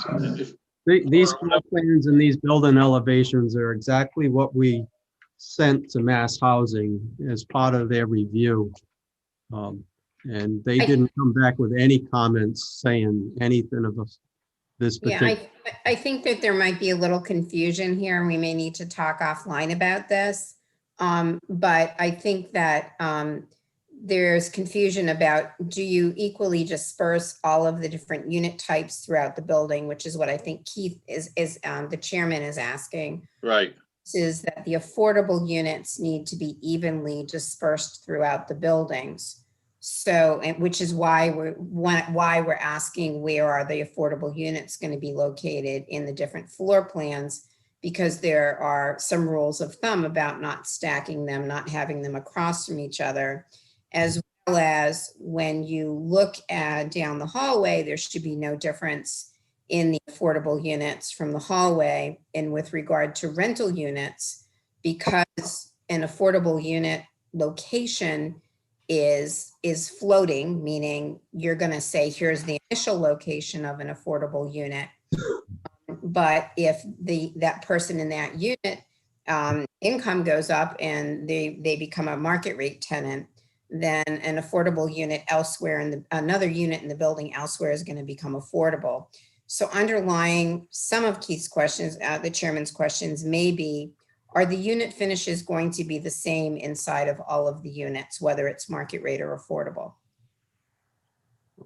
These floor plans and these building elevations are exactly what we sent to Mass Housing as part of their review. And they didn't come back with any comments saying anything of this particular. Yeah, I think that there might be a little confusion here, and we may need to talk offline about this. But I think that there's confusion about, do you equally disperse all of the different unit types throughout the building, which is what I think Keith is the chairman is asking. right. Is that the affordable units need to be evenly dispersed throughout the buildings. So, which is why we're asking, where are the affordable units going to be located in the different floor plans? Because there are some rules of thumb about not stacking them, not having them across from each other, as well as when you look at down the hallway, there should be no difference in the affordable units from the hallway. And with regard to rental units, because an affordable unit location is floating, meaning you're going to say, here's the initial location of an affordable unit. But if that person in that unit income goes up and they become a market rate tenant, then an affordable unit elsewhere and another unit in the building elsewhere is going to become affordable. So underlying some of Keith's questions, the chairman's questions may be, are the unit finishes going to be the same inside of all of the units, whether it's market rate or affordable?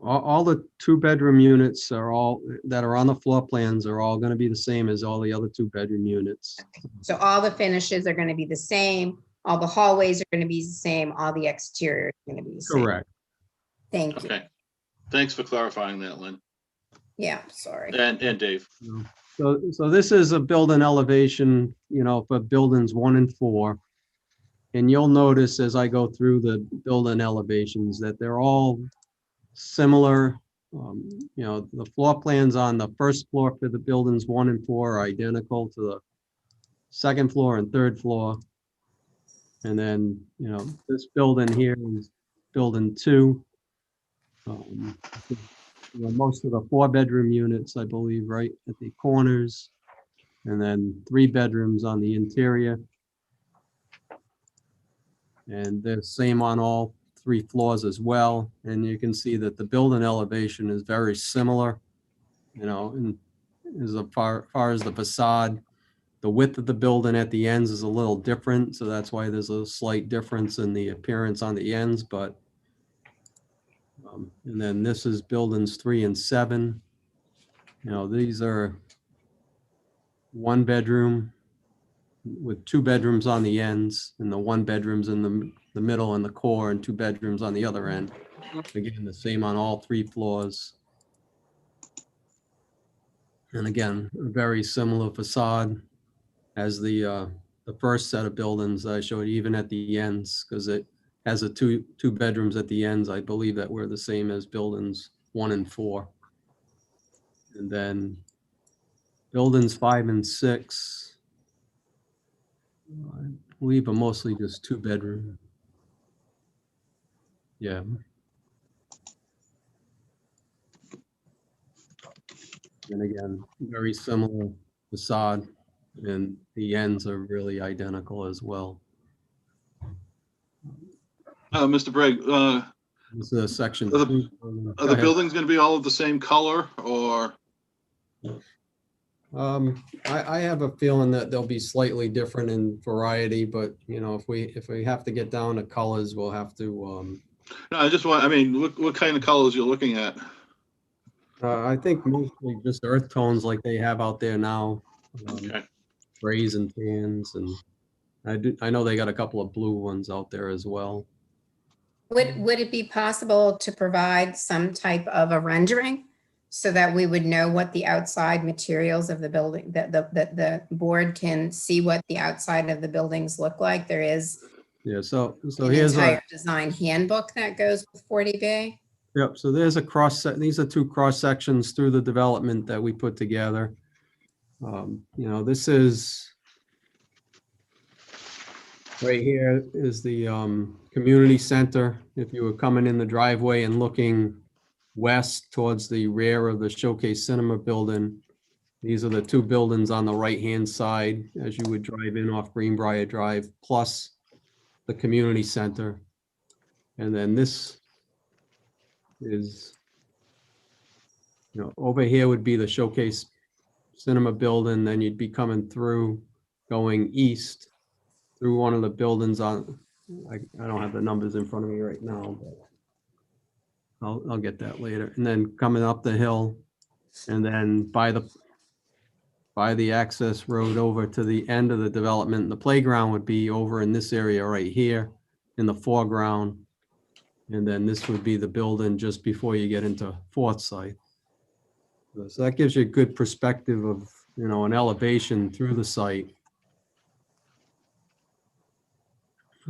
All the 2-bedroom units that are on the floor plans are all going to be the same as all the other 2-bedroom units. So all the finishes are going to be the same. All the hallways are going to be the same. All the exterior is going to be the same. Correct. Thank you. Okay. Thanks for clarifying that, Lynn. Yeah, sorry. And Dave. So this is a building elevation, for buildings 1 and 4. And you'll notice as I go through the building elevations that they're all similar. The floor plans on the first floor for the buildings 1 and 4 are identical to the second floor and third floor. And then, this building here is building 2. Most of the 4-bedroom units, I believe, right at the corners, and then 3 bedrooms on the interior. And the same on all 3 floors as well. And you can see that the building elevation is very similar, you know, and as far as the facade. The width of the building at the ends is a little different, so that's why there's a slight difference in the appearance on the ends, but and then this is buildings 3 and 7. You know, these are 1 bedroom with 2 bedrooms on the ends, and the 1 bedrooms in the middle and the core, and 2 bedrooms on the other end. Again, the same on all 3 floors. And again, a very similar facade as the first set of buildings I showed, even at the ends, because it has a two bedrooms at the ends. I believe that we're the same as buildings 1 and 4. And then buildings 5 and 6, I believe are mostly just 2 bedroom. Yeah. And again, very similar facade, and the ends are really identical as well. Mr. Bragg, This is a section. Are the- 3. are Go the ahead. buildings going to be all of the same color, or? I have a feeling that they'll be slightly different in variety, but you know, if we have to get down to colors, we'll have to, No, I just want, I mean, what kind of colors you're looking at? I think mostly just earth tones like they have out there now. Okay. Grays and tans, and I know they got a couple of blue ones out there as well. Would it be possible to provide some type of a rendering so that we would know what the outside materials of the building, that the board can see what the outside of the buildings look like? There is Yeah, so an here's entire design handbook that goes with 40B. Yep, so there's a these are 2 cross sections through the development that we put together. You know, this is right here is the community center. If you were coming in the driveway and looking west towards the rear of the Showcase Cinema building, these are the 2 buildings on the right-hand side as you would drive in off Greenbrier Drive, plus the community center. And then this is, you know, over here would be the Showcase Cinema building, then you'd be coming through, going east through one of the buildings on, I don't have the numbers in front of me right now, but I'll get that later. And then coming up the hill, and then by the access road over to the end of the development, the playground would be over in this area right here in the foreground. And then this would be the building just before you get into Forsyth. So that gives you a good perspective of, you know, an elevation through the site.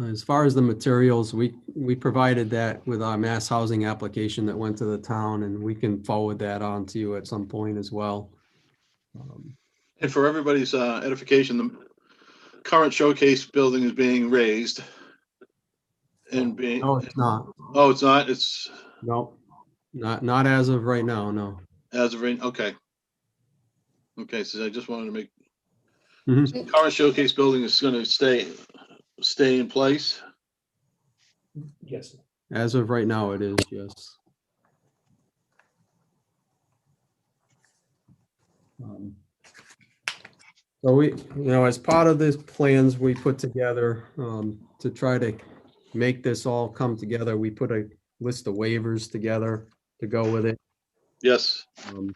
As far as the materials, we provided that with our mass housing application that went to the town, and we can forward that on to you at some point as well. And for everybody's edification, the current Showcase building is being raised. And being, No, it's not. oh, it's not, it's No, not as of right now, no. as of right, okay. Okay, so I just wanted to make, Mhm. current Showcase building is gonna stay in place. Yes. As of right now, it is, yes. So we, you know, as part of this plans we put together to try to make this all come together, we put a list of waivers together to go with it. Yes, And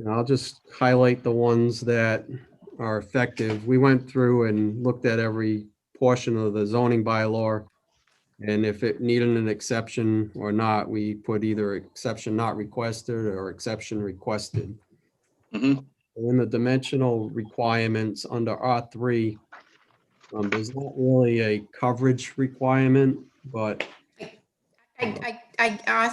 I'll just highlight the ones that are effective. We went through and looked at every portion of the zoning bylaw. And if it needed an exception or not, we put either exception not requested or exception requested. Mhm. In the dimensional requirements under R3, there's not really a coverage requirement, but I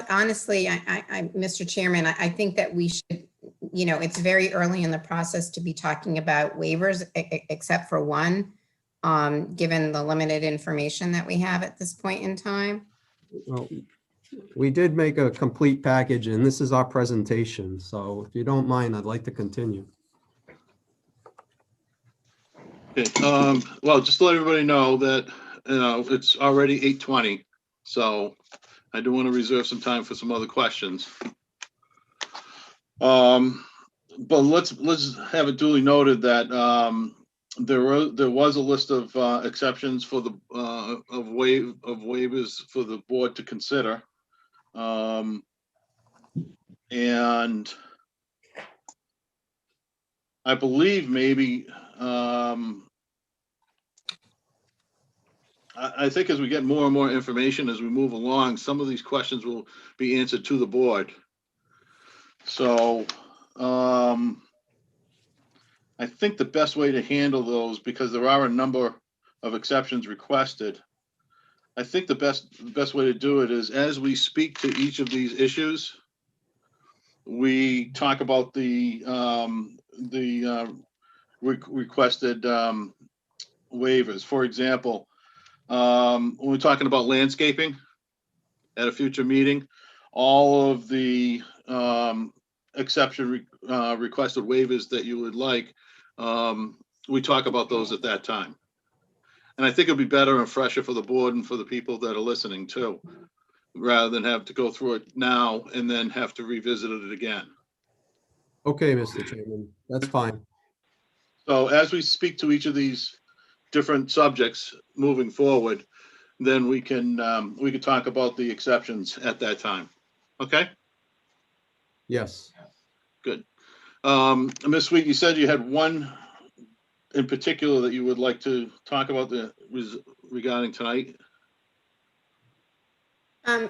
honestly, Mr. Chairman, I think that we should, you know, it's very early in the process to be talking about waivers, except for one, given the limited information that we have at this point in time. well, we did make a complete package, and this is our presentation. So if you don't mind, I'd like to continue. okay, well, just to let everybody know that it's already 8:20, so I do want to reserve some time for some other questions. But let's have it duly noted that there was a list of exceptions for the of waivers for the board to consider. And I believe maybe I think as we get more and more information as we move along, some of these questions will be answered to the board. So I think the best way to handle those, because there are a number of exceptions requested, I think the best way to do it is as we speak to each of these issues, we talk about the requested waivers. For example, when we're talking about landscaping at a future meeting, all of the exception requested waivers that you would like, we talk about those at that time. And I think it'll be better and fresher for the board and for the people that are listening too, rather than have to go through it now and then have to revisit it again. Okay, Mr. Chairman, that's fine. So as we speak to each of these different subjects moving forward, then we can talk about the exceptions at that time. Okay? Yes. Good. Ms. Sweet, you said you had one in particular that you would like to talk about regarding tonight. Sure,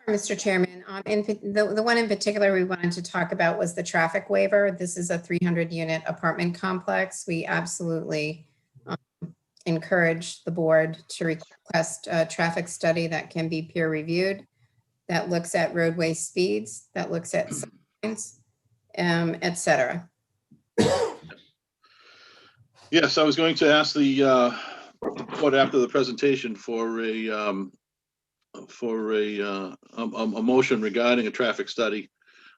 Mr. Chairman. The one in particular we wanted to talk about was the traffic waiver. This is a 300-unit apartment complex. We absolutely encourage the board to request a traffic study that can be peer reviewed, that looks at roadway speeds, that looks at signs, et cetera. Yes, I was going to ask the board after the presentation for a motion regarding a traffic study.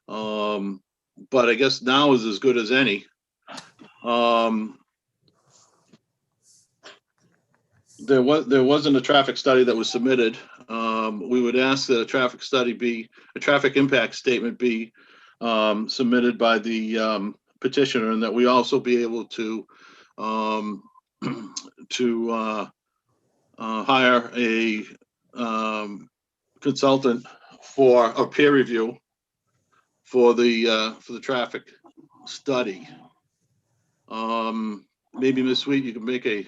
But I guess now is as good as any. There wasn't a traffic study that was submitted. We would ask that a traffic impact statement be submitted by the petitioner, and that we also be able to hire a consultant for a peer review for the traffic study. Maybe Ms. Sweet, you can make a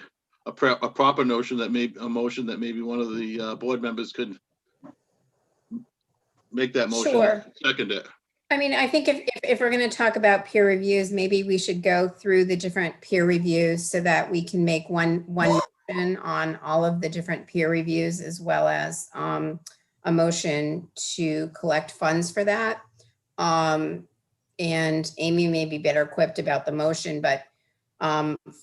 proper motion that maybe one of the board members could make that motion. Sure. Second it. I mean, I think if we're going to talk about peer reviews, maybe we should go through the different peer reviews so that we can make one motion on all of the different peer reviews, as well as a motion to collect funds for that. And Amy may be better equipped about the motion, but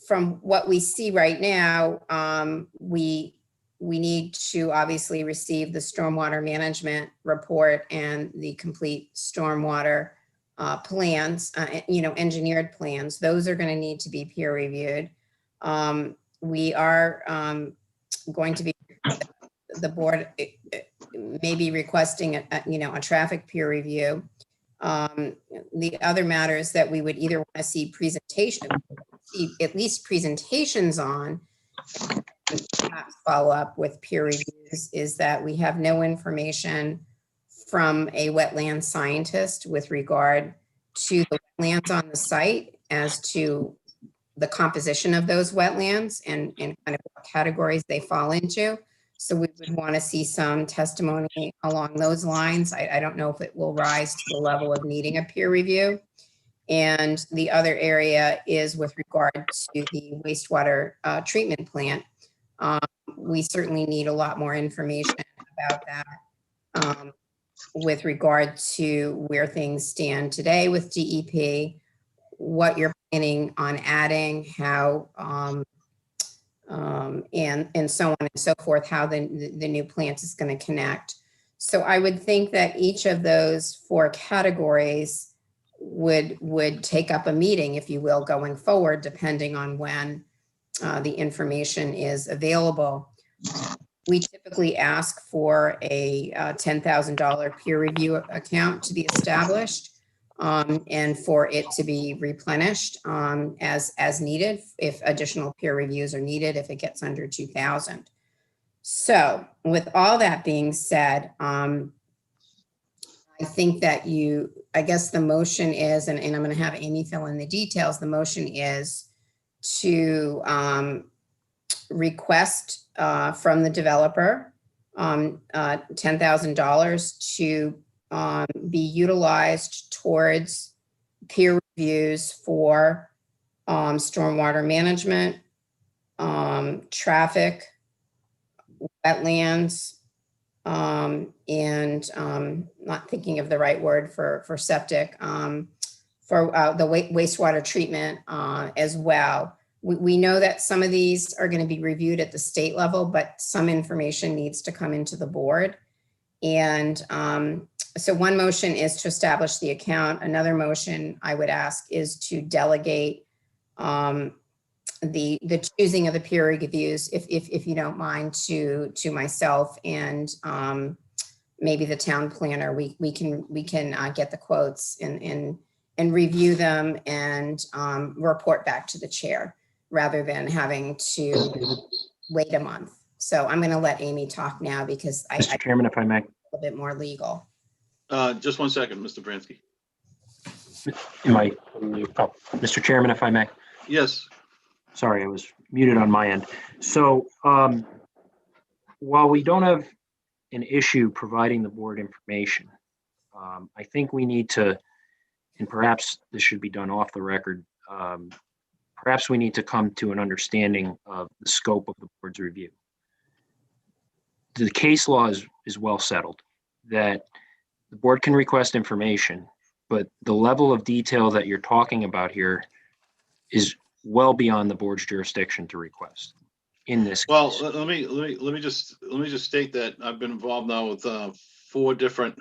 from what we see right now, we need to obviously receive the stormwater management report and the complete stormwater plans, engineered plans. Those are going to need to be peer reviewed. We are going to be, the board may be requesting a traffic peer review. The other matters that we would either want to see at least presentations on, perhaps follow up with peer reviews, is that we have no information from a wetland scientist with regard to the wetlands on the site as to the composition of those wetlands and kind of what categories they fall into. So we would want to see some testimony along those lines. I don't know if it will rise to the level of needing a peer review. And the other area is with regard to the wastewater treatment plant. We certainly need a lot more information about that with regard to where things stand today with DEP, what you're planning on adding, how, and so on and so forth, how the new plant is going to connect. So I would think that each of those 4 categories would take up a meeting, if you will, going forward, depending on when the information is available. We typically ask for a $10,000 peer review account to be established and for it to be replenished as needed if additional peer reviews are needed, if it gets under 2,000. So with all that being said, I think that I guess the motion is, and I'm going to have Amy fill in the details. The motion is to request from the developer $10,000 to be utilized towards peer reviews for stormwater management, traffic, wetlands, and not thinking of the right word for septic, for the wastewater treatment as well. We know that some of these are going to be reviewed at the state level, but some information needs to come into the board. And so one motion is to establish the account. Another motion I would ask is to delegate the choosing of the peer reviews, if you don't mind, to myself and maybe the town planner. We can get the quotes and review them and report back to the chair rather than having to wait a month. So I'm going to let Amy talk now because Mr. Chairman, if I may. A little bit more legal. Just 1 second, Mr. Bransky. Mr. Chairman, if I may. Yes. Sorry, I was muted on my end. So while we don't have an issue providing the board information, I think we need to, and perhaps this should be done off the record, perhaps we need to come to an understanding of the scope of the board's review. The case law is well settled that the board can request information, but the level of detail that you're talking about here is well beyond the board's jurisdiction to request in this case. Well, let me just state that I've been involved now with 4 different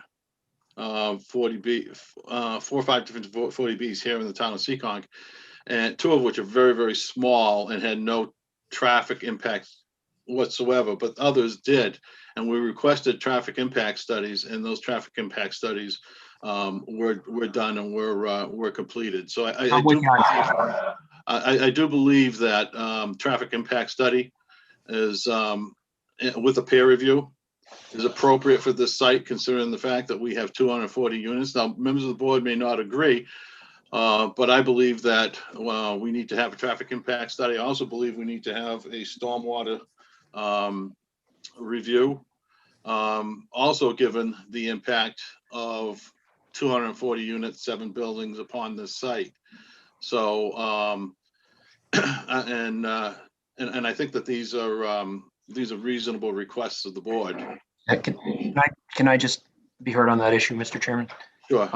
40B, 4 or 5 different 40Bs here in the town of Seekonk, and 2 of which are very, very small and had no traffic impacts whatsoever, but others did. And we requested traffic impact studies, and those traffic impact studies were done and were completed. So I do believe that traffic impact study is with a peer review is appropriate for this site, considering the fact that we have 240 units. Now, members of the board may not agree, but I believe that we need to have a traffic impact study. I also believe we need to have a stormwater review. Also, given the impact of 240 units, 7 buildings upon this site. So, and I think that these are reasonable requests of the board. Can I just be heard on that issue, Mr. Chairman? Sure.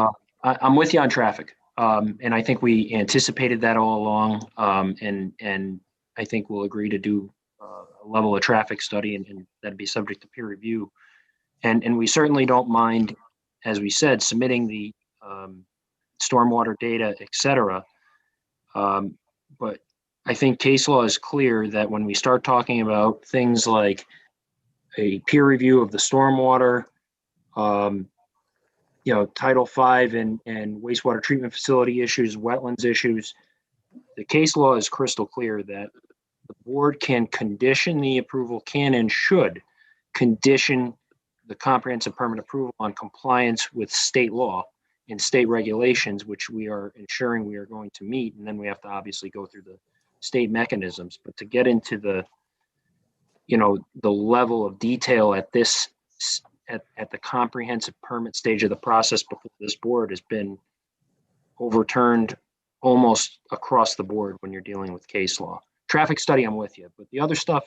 I'm with you on traffic. And I think we anticipated that all along. And I think we'll agree to do a level of traffic study and that'd be subject to peer review. And we certainly don't mind, as we said, submitting the stormwater data, et cetera. But I think case law is clear that when we start talking about things like a peer review of the stormwater, Title V and wastewater treatment facility issues, wetlands issues, the case law is crystal clear that the board can condition the approval, can and should condition the comprehensive permit approval on compliance with state law and state regulations, which we are ensuring we are going to meet. And then we have to obviously go through the state mechanisms, but to get into the level of detail at this, at the comprehensive permit stage of the process before this board has been overturned almost across the board when you're dealing with case law. Traffic study, I'm with you, but the other stuff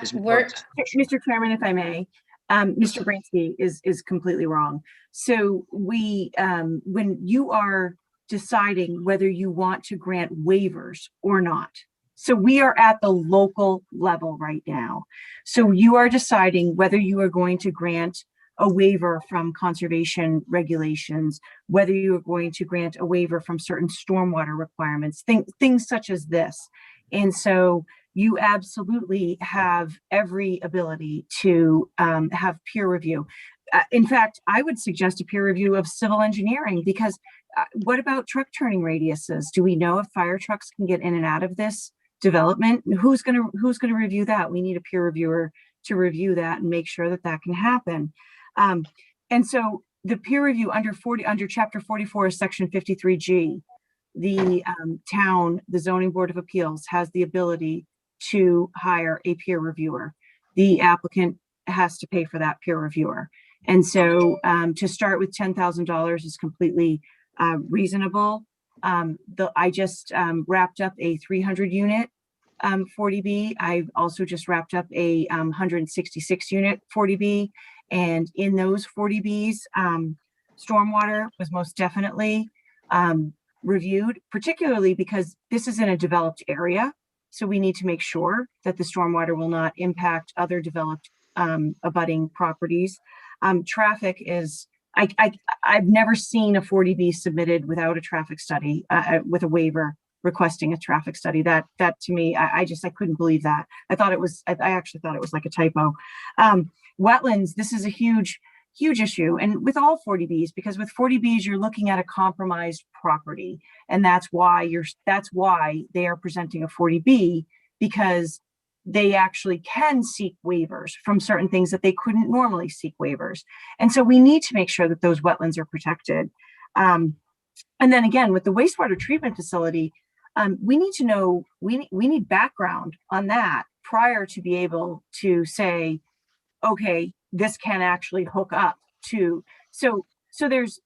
is Mr. Chairman, if I may, Mr. Bransky is completely wrong. So when you are deciding whether you want to grant waivers or not, so we are at the local level right now. So you are deciding whether you are going to grant a waiver from conservation regulations, whether you are going to grant a waiver from certain stormwater requirements, things such as this. And so you absolutely have every ability to have peer review. In fact, I would suggest a peer review of civil engineering, because what about truck turning radiuses? Do we know if fire trucks can get in and out of this development? Who's gonna review that? We need a peer reviewer to review that and make sure that that can happen. And so the peer review under chapter 44, section 53G, the zoning board of appeals has the ability to hire a peer reviewer. The applicant has to pay for that peer reviewer. And so to start with $10,000 is completely reasonable. I just wrapped up a 300 unit 40B. I've also just wrapped up a 166 unit 40B. And in those 40Bs, stormwater was most definitely reviewed, particularly because this is in a developed area. So we need to make sure that the stormwater will not impact other developed abutting properties. Traffic is, I've never seen a 40B submitted without a traffic study, with a waiver requesting a traffic study. That to me, I couldn't believe that. I actually thought it was like a typo. Wetlands, this is a huge issue. And with all 40Bs, because with 40Bs, you're looking at a compromised property. And that's why they are presenting a 40B, because they actually can seek waivers from certain things that they couldn't normally seek waivers. And so we need to make sure that those wetlands are protected. And then again, with the wastewater treatment facility, we need to know, we need background on that prior to be able to say, okay, this can actually hook up to, so there's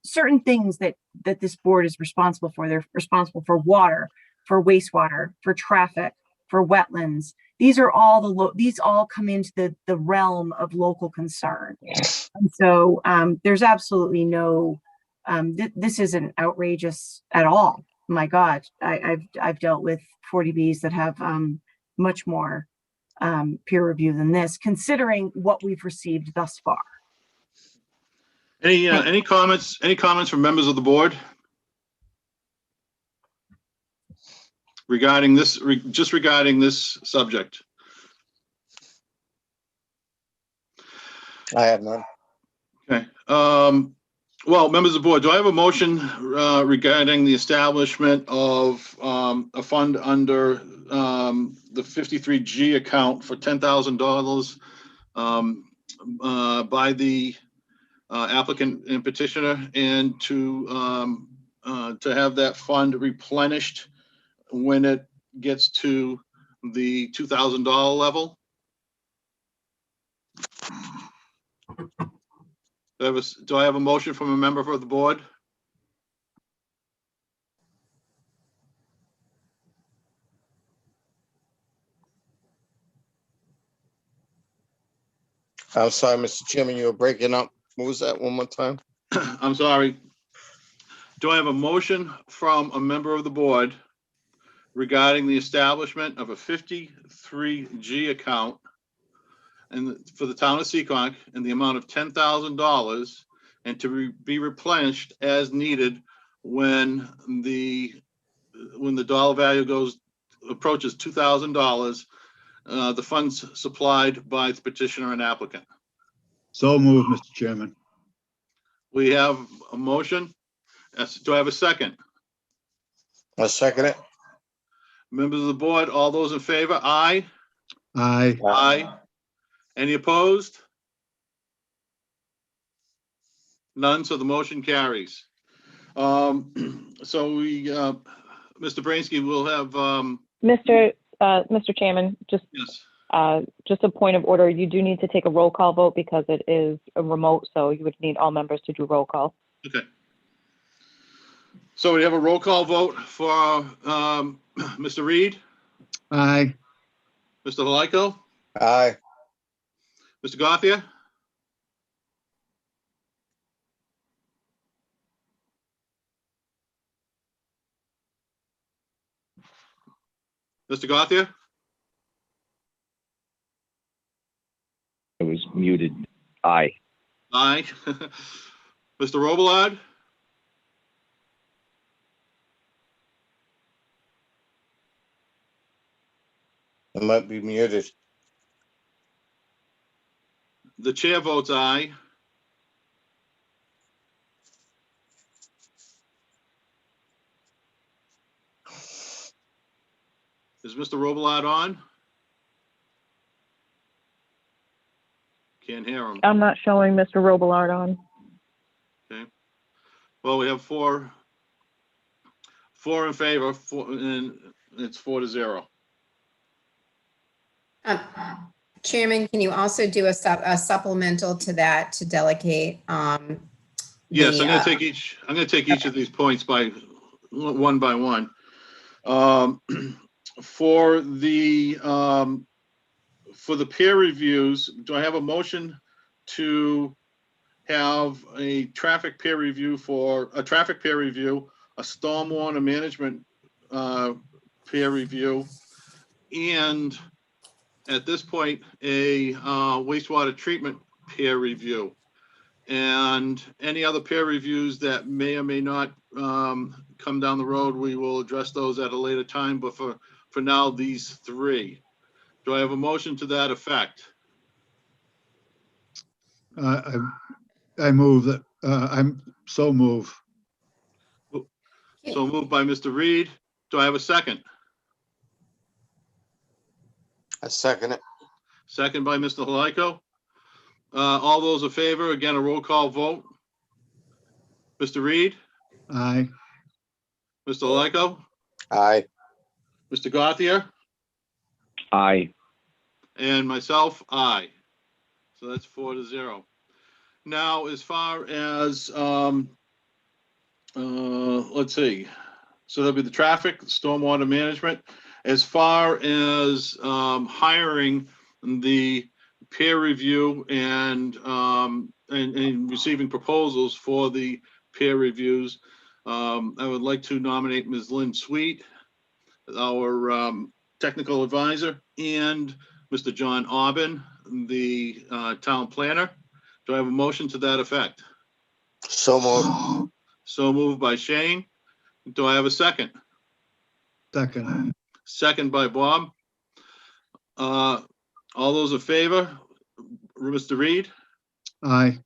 certain things that this board is responsible for. They're responsible for water, for wastewater, for traffic, for wetlands. These are all these all come into the realm of local concern. And so there's absolutely no, this isn't outrageous at all. My God, I've dealt with 40Bs that have much more peer review than this, considering what we've received thus far. Any comments from members of the board regarding this, regarding this subject? I have none. Okay. Well, members of the board, do I have a motion regarding the establishment of a fund under the 53G account for $10,000 by the applicant and petitioner, and to have that fund replenished when it gets to the $2,000 level? Do I have a motion from a member of the board? I'm sorry, Mr. Chairman, you were breaking up. What was that one more time? I'm sorry. Do I have a motion from a member of the board regarding the establishment of a 53G account for the town of Seekonk in the amount of $10,000, and to be replenished as needed when the dollar value approaches $2,000, the funds supplied by the petitioner and applicant? So moved, Mr. Chairman. We have a motion. Yes. Do I have a second? I'll second it. Members of the board, all those in favor? Aye. Aye. Aye. Any opposed? None, so the motion carries. So we, Mr. Brainsky will have, Mr. Chairman, yes. just a point of order. You do need to take a roll call vote because it is a remote, so you would need all members to do roll call. Okay. So we have a roll call vote for Mr. Reed, Aye. Mr. Haliko, Aye. Mr. Gothia, Mr. Gothia, I was muted. Aye. aye. Mr. Robillard, It might be muted. The chair votes aye. Is Mr. Robillard on? Can't hear him. I'm not showing Mr. Robillard on. Okay. Well, we have four in favor, and it's 4-0. Chairman, can you also do a supplemental to that to delegate? Yes, the, I'm gonna take each of these points by one. For the peer reviews, do I have a motion to have a traffic peer review, a stormwater management peer review, and at this point, a wastewater treatment peer review? And any other peer reviews that may or may not come down the road, we will address those at a later time. But for now, these three. Do I have a motion to that effect? I move that, I'm so move. So moved by Mr. Reed. Do I have a second? I second it. Second by Mr. Haliko. All those in favor, again, a roll call vote. Mr. Reed, Aye. Mr. Haliko, Aye. Mr. Gothier, Aye. and myself, aye. So that's 4-0. Now, as far as, let's see. So that'll be the traffic, stormwater management. As far as hiring the peer review and receiving proposals for the peer reviews, I would like to nominate Ms. Lynn Sweet, our technical advisor, and Mr. John Aubin, the town planner. Do I have a motion to that effect? So moved. So moved by Shane. Do I have a second? Second. Second by Bob. All those in favor? Mr. Reed, Aye.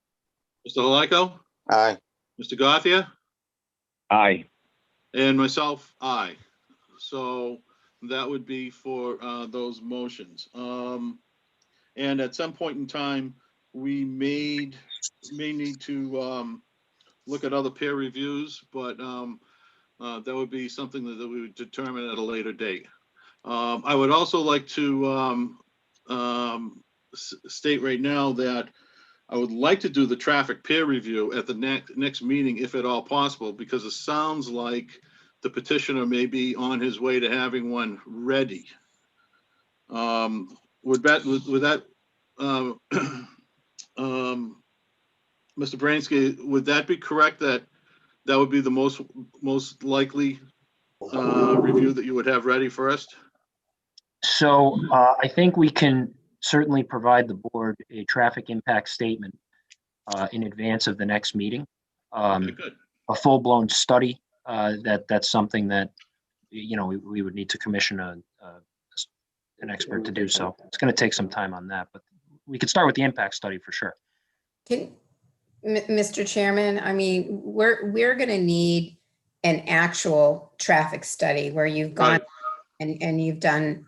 Mr. Haliko, Aye. Mr. Gothier, Aye. and myself, aye. So that would be for those motions. And at some point in time, we may need to look at other peer reviews, but that would be something that we would determine at a later date. I would also like to state right now that I would like to do the traffic peer review at the next meeting, if at all possible, because it sounds like the petitioner may be on his way to having one ready. Would that Mr. Bransky, would that be correct, that would be the most likely review that you would have ready first? So I think we can certainly provide the board a traffic impact statement in advance of the next meeting. Okay, good. A full-blown study, that's something that, you know, we would need to commission an expert to do. So it's going to take some time on that, but we could start with the impact study for sure. Mr. Chairman, I mean, we're going to need an actual traffic study where you've gone and you've done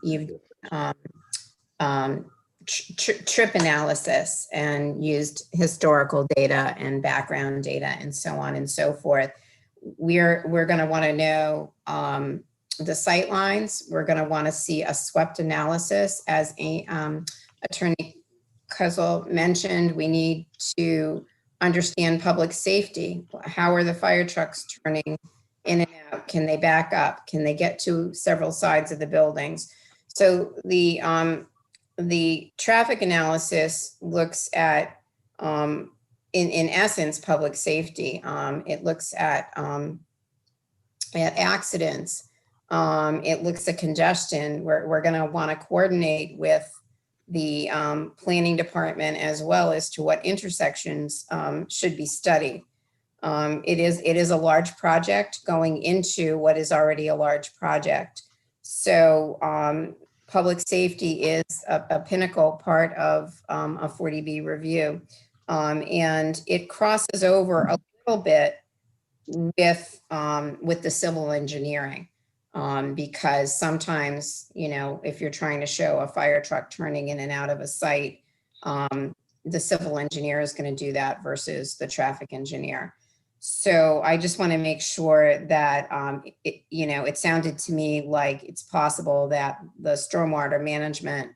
trip analysis and used historical data and background data and so on and so forth. We're going to want to know the sight lines. We're going to want to see a swept analysis, as Attorney Kuzel mentioned. We need to understand public safety. How are the fire trucks turning in and out? Can they back up? Can they get to several sides of the buildings? So the traffic analysis looks at, in essence, public safety. It looks at accidents. It looks at congestion. We're going to want to coordinate with the planning department as well as to what intersections should be studied. It is a large project going into what is already a large project. So public safety is a pinnacle part of a 40B review. And it crosses over a little bit with the civil engineering. Because sometimes, you know, if you're trying to show a fire truck turning in and out of a site, the civil engineer is going to do that versus the traffic engineer. So I just want to make sure that, it sounded to me like it's possible that the stormwater management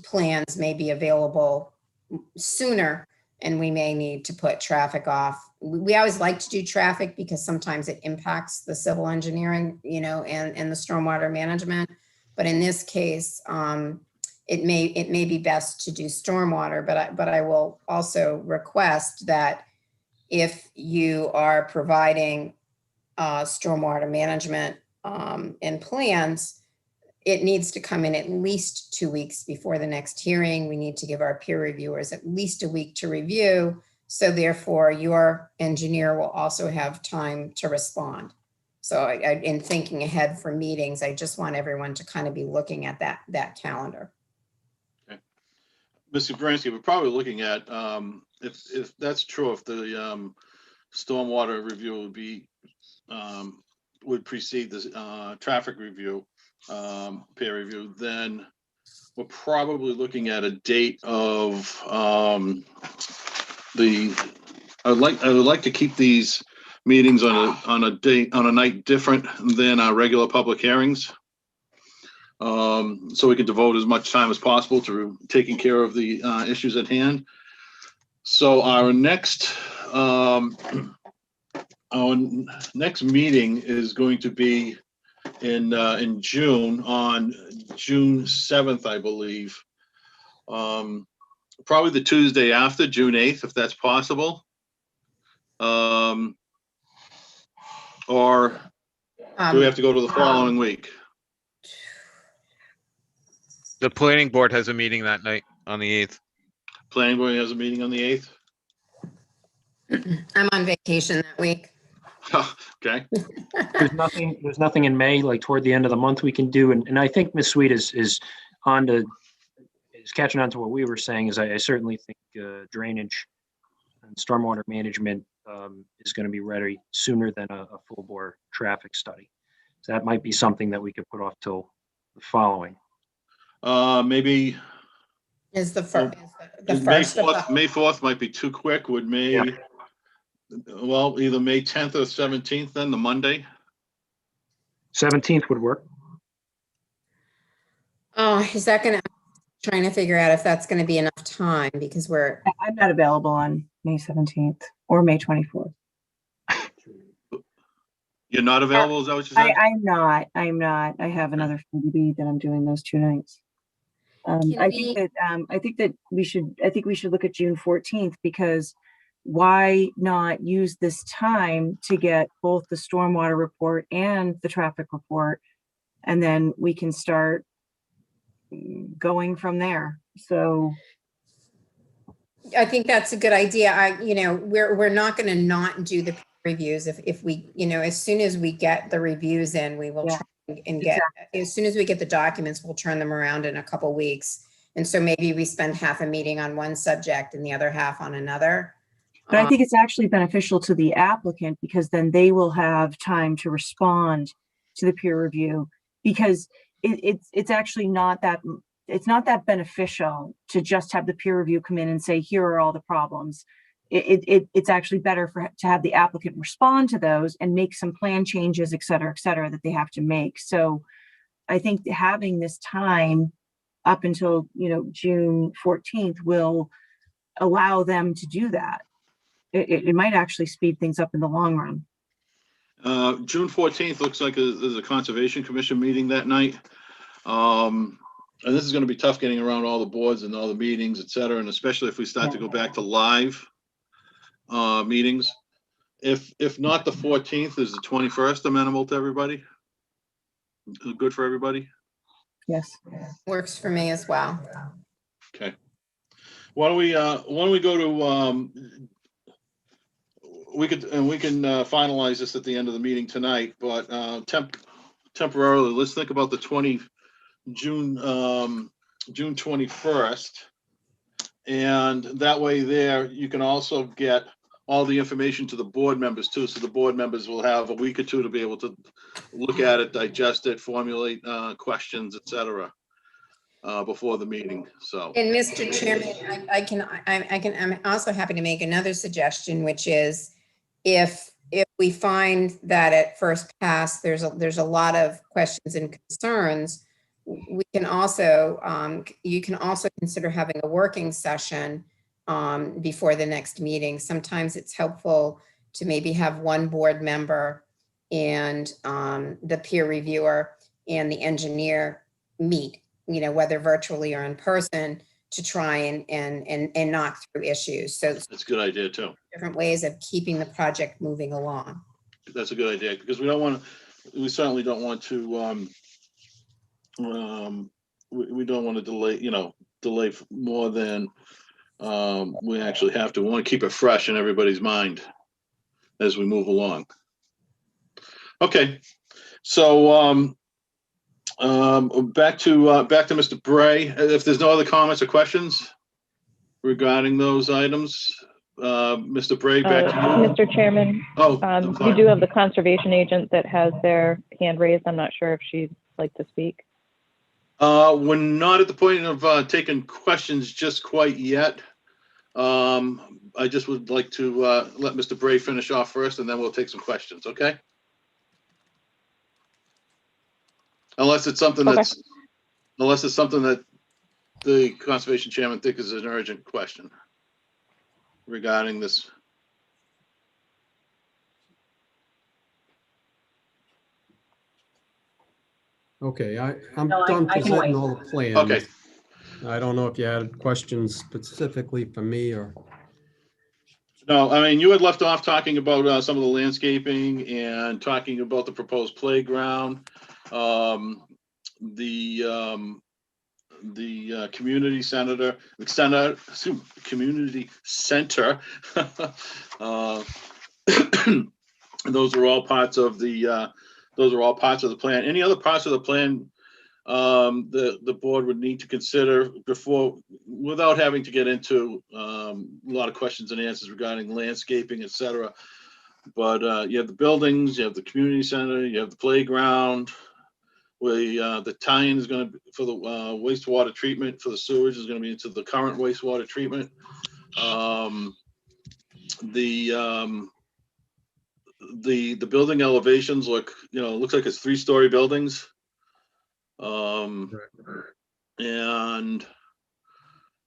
plans may be available sooner, and we may need to put traffic off. We always like to do traffic because sometimes it impacts the civil engineering, and the stormwater management. But in this case, it may be best to do stormwater, but I will also request that if you are providing stormwater management and plans, it needs to come in at least 2 weeks before the next hearing. We need to give our peer reviewers at least a week to review. So therefore, your engineer will also have time to respond. So in thinking ahead for meetings, I just want everyone to kind of be looking at that calendar. Mr. Bransky, we're probably looking at, if that's true, if the stormwater review would precede the traffic review, peer review, then we're probably looking at a date of I would like to keep these meetings on a night different than our regular public hearings. So we can devote as much time as possible to taking care of the issues at hand. So our next meeting is going to be in June, on June 7th, I believe. Probably the Tuesday after, June 8th, if that's possible. Or do we have to go to the following week? The planning board has a meeting that night on the 8th. Planning board has a meeting on the 8th? I'm on vacation that week. Okay. There's nothing in May, like toward the end of the month we can do. And I think Ms. Sweet is catching on to what we were saying. Is I certainly think drainage and stormwater management is going to be ready sooner than a full bore traffic study. So that might be something that we could put off till the following. Maybe Is the May 4th might be too quick. Would well, either May 10th or 17th, then the Monday. 17th would work. Oh, is that going to, trying to figure out if that's going to be enough time, because I'm not available on May 17th or May 24th. You're not available, is that what you said? I'm not. I have another 40B that I'm doing those 2 nights. I think we should look at June 14th, because why not use this time to get both the stormwater report and the traffic report, and then we can start going from there. So I think that's a good idea. We're not going to not do the reviews if we, as soon as we get the reviews in, we will try and get, as soon as we get the documents, we'll turn them around in a couple weeks. And so maybe we spend half a meeting on one subject and the other half on another. But I think it's actually beneficial to the applicant, because then they will have time to respond to the peer review, because it's actually not that beneficial to just have the peer review come in and say, here are all the problems. It's actually better to have the applicant respond to those and make some plan changes, et cetera, that they have to make. So I think having this time up until, June 14th will allow them to do that. It might actually speed things up in the long run. June 14th looks like there's a Conservation Commission meeting that night. And this is going to be tough getting around all the boards and all the meetings, et cetera, and especially if we start to go back to live meetings. If not the 14th, is the 21st amenable to everybody? Good for everybody? Yes. Works for me as well. Okay. Why don't we go to we can finalize this at the end of the meeting tonight, but temporarily, let's think about the June 21st. And that way there, you can also get all the information to the board members too. So the board members will have a week or two to be able to look at it, digest it, formulate questions, et cetera, before the meeting. So, And Mr. Chairman, I'm also happy to make another suggestion, which is if we find that at first pass, there's a lot of questions and concerns, we can also, you can also consider having a working session before the next meeting. Sometimes it's helpful to maybe have one board member and the peer reviewer and the engineer meet, whether virtually or in person, to try and knock through issues. So that's a good idea too. different ways of keeping the project moving along. That's a good idea, because we certainly don't want to, we don't want to delay more than we actually have to. We want to keep it fresh in everybody's mind as we move along. Okay, so back to Mr. Bray. If there's no other comments or questions regarding those items, Mr. Bray, back to you. Mr. Chairman, Oh, you do have the conservation agent that has their hand raised. I'm not sure if she'd like to speak. We're not at the point of taking questions just quite yet. I just would like to let Mr. Bray finish off first, and then we'll take some questions, okay? Unless it's something Okay. unless it's something that the conservation chairman thinks is an urgent question regarding this. Okay, I'm No, done I can presenting wait. all the plans. Okay, I don't know if you had questions specifically for me or, no, I mean, you had left off talking about some of the landscaping and talking about the proposed playground, the community community center. Those are all parts of the plan. Any other parts of the plan the board would need to consider without having to get into a lot of questions and answers regarding landscaping, et cetera. But you have the buildings, you have the community center, you have the playground. The tie-in is going to, for the wastewater treatment for the sewage, is going to be into the current wastewater treatment. The building elevations looks like it's 3-story buildings. And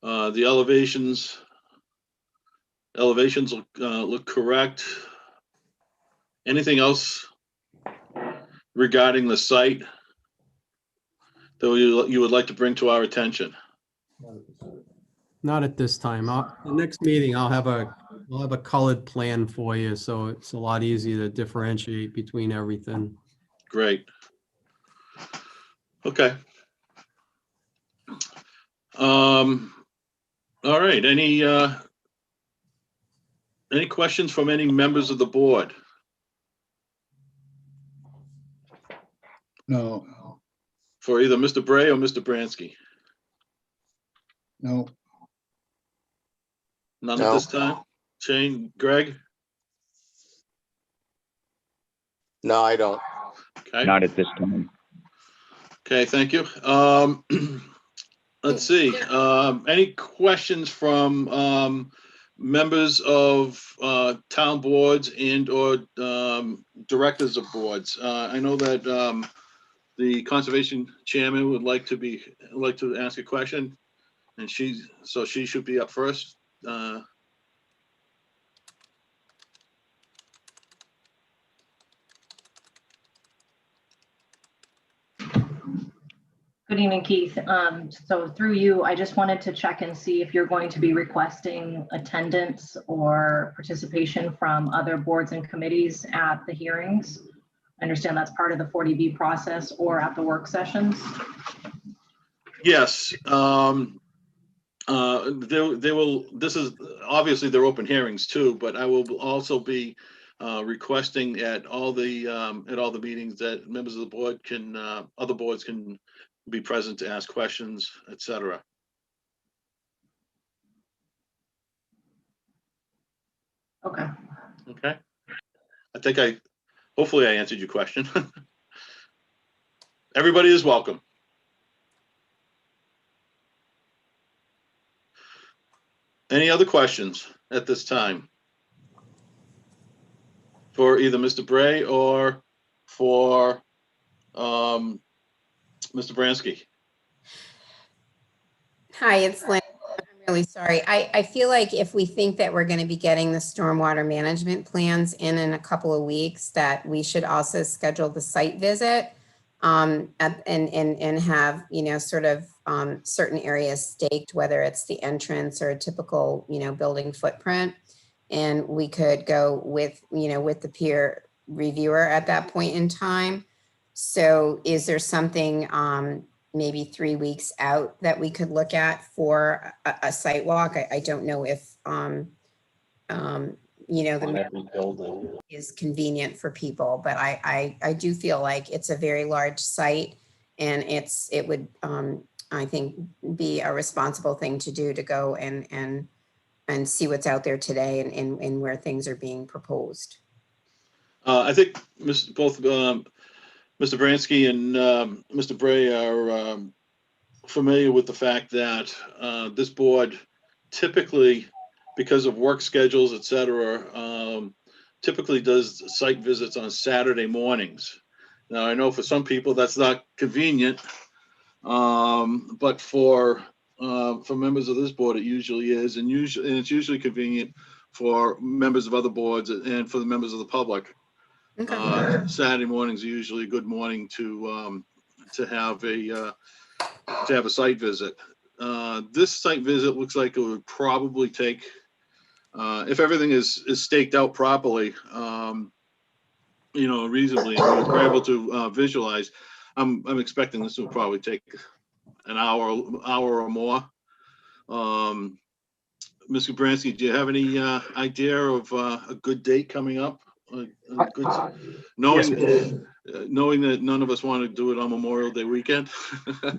the elevations look correct. Anything else regarding the site that you would like to bring to our attention? not at this time. The next meeting, I'll have a colored plan for you, so it's a lot easier to differentiate between everything. Great. Okay. All right. Any questions from any members of the board? No, For either Mr. Bray or Mr. Bransky? no, None No. at this time? Shane, Greg? No, I don't. Okay. Not at this time. Okay, thank you. Let's see, any questions from members of town boards and or directors of boards? I know that the conservation chairman would like to ask a question, and she should be up first. Good evening, Keith. So through you, I just wanted to check and see if you're going to be requesting attendance or participation from other boards and committees at the hearings. I understand that's part of the 40B process or at the work sessions. Yes. This is obviously they're open hearings too, but I will also be requesting at all the meetings that members of the board can, other boards can be present to ask questions, etc. Okay. Okay. Hopefully I answered your question. Everybody is welcome. Any other questions at this time? For either Mr. Bray or for Mr. Bransky? Hi, it's Lynn. I'm really sorry. I feel like if we think that we're going to be getting the stormwater management plans in a couple of weeks, that we should also schedule the site visit and have, sort of certain areas staked, whether it's the entrance or a typical, building footprint. And we could go with, with the peer reviewer at that point in time. So is there something maybe 3 weeks out that we could look at for a site walk? I don't know if, the Every building. is convenient for people, but I do feel like it's a very large site, and it would, I think, be a responsible thing to do, to go and see what's out there today and where things are being proposed. I think both Mr. Bransky and Mr. Bray are familiar with the fact that this board typically, because of work schedules, et cetera, typically does site visits on Saturday mornings. Now, I know for some people that's not convenient, but for members of this board, it usually is, and it's usually convenient for members of other boards and for the members of the public. Okay. Saturday mornings are usually a good morning to have a site visit. This site visit looks like it would probably take, if everything is staked out properly, reasonably, and we're able to visualize. I'm expecting this will probably take an hour or more. Mr. Bransky, do you have any idea of a good date coming up? Knowing that none of us want to do it on Memorial Day weekend. The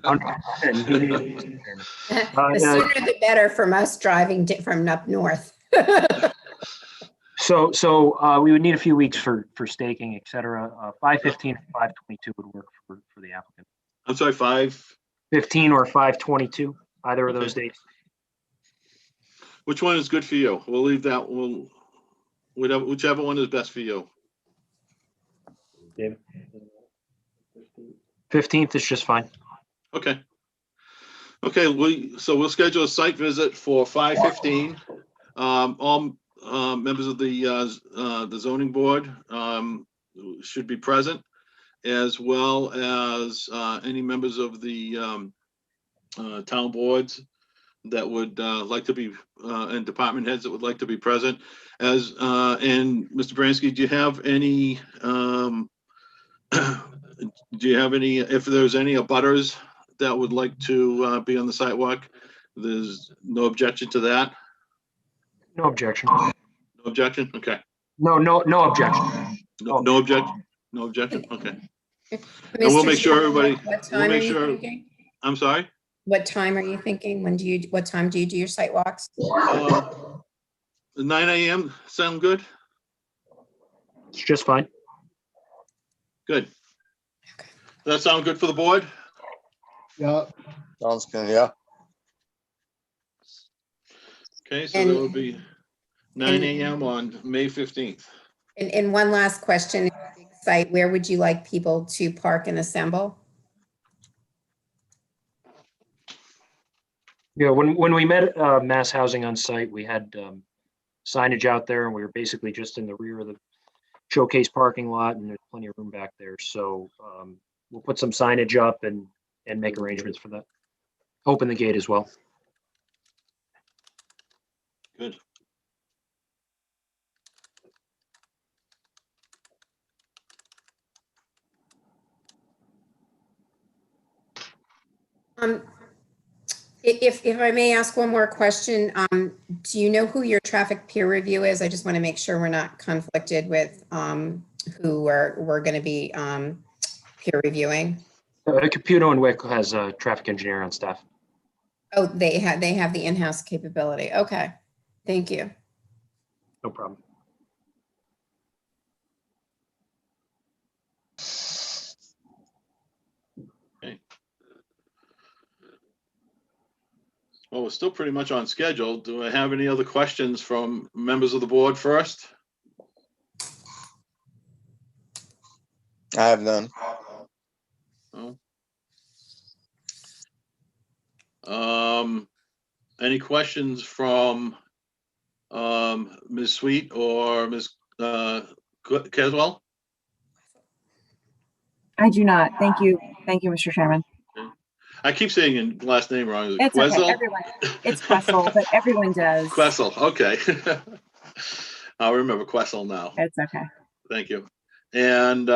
sooner the better from us driving from up north. So we would need a few weeks for staking, et cetera. 5/15 or 5/22 would work for the applicant. I'm sorry, 5/15 or 5/22, either of those dates. Which one is good for you? We'll leave that. Whichever one is best for you. David? 15th is just fine. Okay. Okay, we'll schedule a site visit for 5/15. All members of the zoning board should be present, as well as any members of the town boards that would like to be, and department heads that would like to be present. And Mr. Bransky, do you have any, if there's any abutters that would like to be on the sidewalk? There's no objection to that? No objection. No objection? Okay. No objection. No objection? No objection? Okay. And Mr. we'll make sure everybody, What we'll time are make you sure, thinking? I'm sorry? What time are you thinking? What time do you do your site walks? 9 a.m. sound good? It's just fine. Good. Does that sound good for the board? Yeah, Sounds good, yeah. Okay, so that would be 9 a.m. on May 15th. And one last question, site, where would you like people to park and assemble? Yeah, when we met Mass Housing on site, we had signage out there, and we were basically just in the rear of the showcase parking lot, and there's plenty of room back there. So we'll put some signage up and make arrangements for that. Open the gate as well. Good. If I may ask one more question, do you know who your traffic peer review is? I just want to make sure we're not conflicted with who we're going to be peer reviewing. Caputo and Wick has a traffic engineer on staff. Oh, they have the in-house capability. Okay, thank you. No problem. Well, we're still pretty much on schedule. Do I have any other questions from members of the board first? I have none. No. Any questions from Ms. Sweet or Ms. Caswell? I do not. Thank you. Thank you, Mr. Chairman. I keep saying your last name wrong. Is it It's okay. Questle? Everyone, it's Questle, but everyone does. Questle, okay. I'll remember Questle now. It's okay. Thank you. And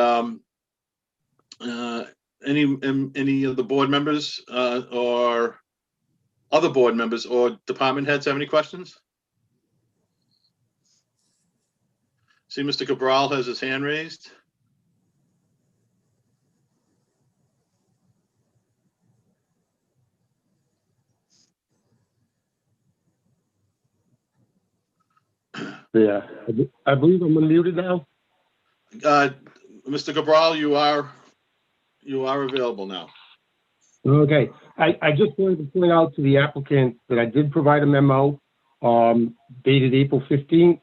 any of the board members or other board members or department heads have any questions? See, Mr. Cabral has his hand raised. Yeah, I believe I'm unmuted now. Mr. Cabral, you are available now. Okay, I just wanted to point out to the applicant that I did provide a memo dated April 15th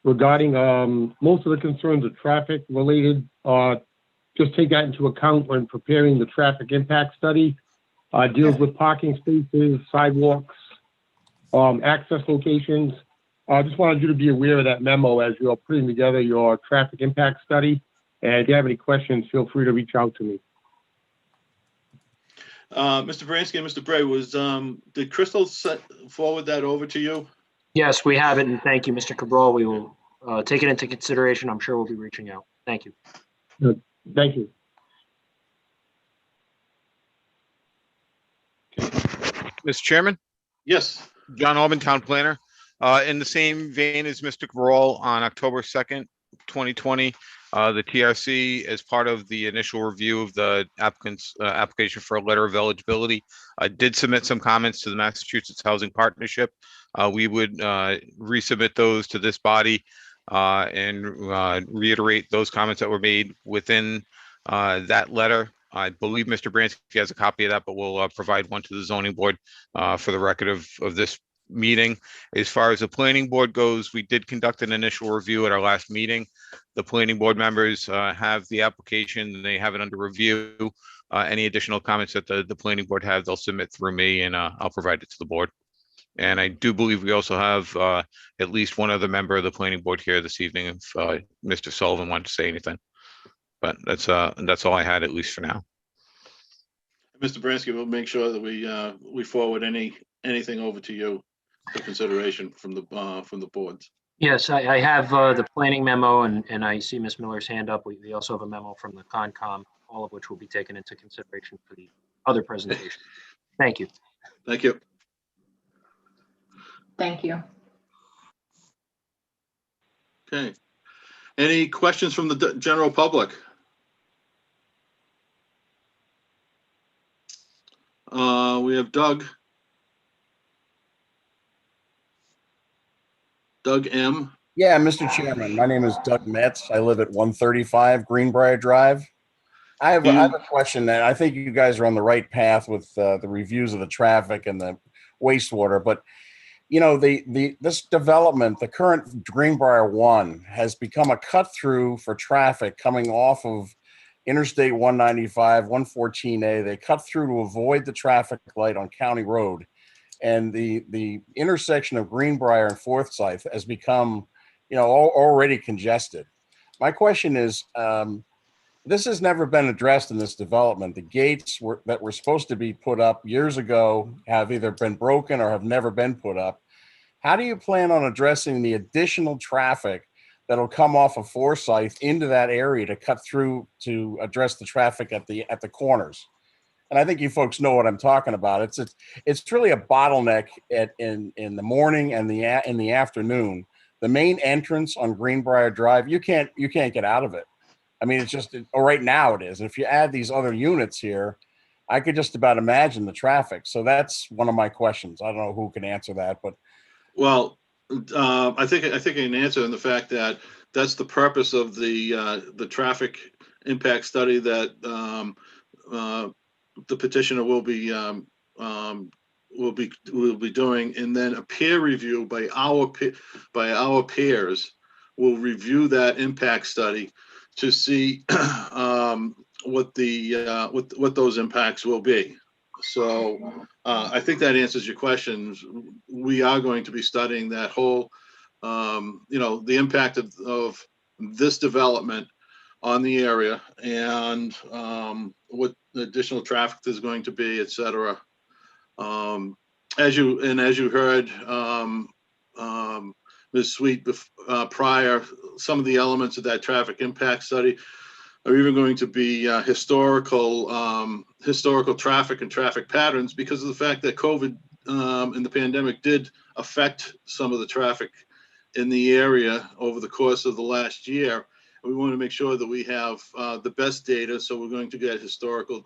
regarding most of the concerns of traffic related. Just take that into account when preparing the traffic impact study. Deals with parking spaces, sidewalks, access locations. I just wanted you to be aware of that memo as you're putting together your traffic impact study. And if you have any questions, feel free to reach out to me. Mr. Bransky and Mr. Bray, did Crystal forward that over to you? Yes, we have it, and thank you, Mr. Cabral. We will take it into consideration. I'm sure we'll be reaching out. Thank you. Thank you. Mr. Chairman? Yes. John Alban, Town Planner. In the same vein as Mr. Cabral, on October 2nd, 2020, the TRC, as part of the initial review of the applicant's application for a letter of eligibility, did submit some comments to the Massachusetts Housing Partnership. We would resubmit those to this body and reiterate those comments that were made within that letter. I believe Mr. Bransky has a copy of that, but we'll provide one to the zoning board for the record of this meeting. As far as the planning board goes, we did conduct an initial review at our last meeting. The planning board members have the application and they have it under review. Any additional comments that the planning board have, they'll submit through me and I'll provide it to the board. And I do believe we also have at least one other member of the planning board here this evening if Mr. Sullivan wanted to say anything. But that's all I had, at least for now. Mr. Bransky, we'll make sure that we forward anything over to you for consideration from the boards. Yes, I have the planning memo, and I see Ms. Miller's hand up. We also have a memo from the Concom, all of which will be taken into consideration for the other presentation. Thank you. Thank you. Thank you. Okay. Any questions from the general public? We have Doug. Doug M. Yeah, Mr. Chairman, my name is Doug Metz. I live at 135 Greenbrier Drive. I have a question that I think you guys are on the right path with the reviews of the traffic and the wastewater, but you know, this development, the current Greenbrier 1 has become a cut through for traffic coming off of Interstate 195, 114A. They cut through to avoid the traffic light on County Road. And the intersection of Greenbrier and Forsyth has become, you know, already congested. My question is, this has never been addressed in this development. The gates that were supposed to be put up years ago have either been broken or have never been put up. How do you plan on addressing the additional traffic that'll come off of Forsyth into that area to cut through to address the traffic at the corners? And I think you folks know what I'm talking about. It's really a bottleneck in the morning and in the afternoon. The main entrance on Greenbrier Drive, you can't get out of it. I mean, it's just, or right now it is. If you add these other units here, I could just about imagine the traffic. So that's one of my questions. I don't know who can answer that, but Well, I think I can answer in the fact that that's the purpose of the traffic impact study that the petitioner will be doing, and then a peer review by our peers will review that impact study to see what those impacts will be. So I think that answers your questions. We are going to be studying that whole, the impact of this development on the area, and what additional traffic there's going to be, et cetera. As you heard, Ms. Sweet, prior, some of the elements of that traffic impact study are even going to be historical traffic and traffic patterns, because of the fact that COVID and the pandemic did affect some of the traffic in the area over the course of the last year. We want to make sure that we have the best data, so we're going to get historical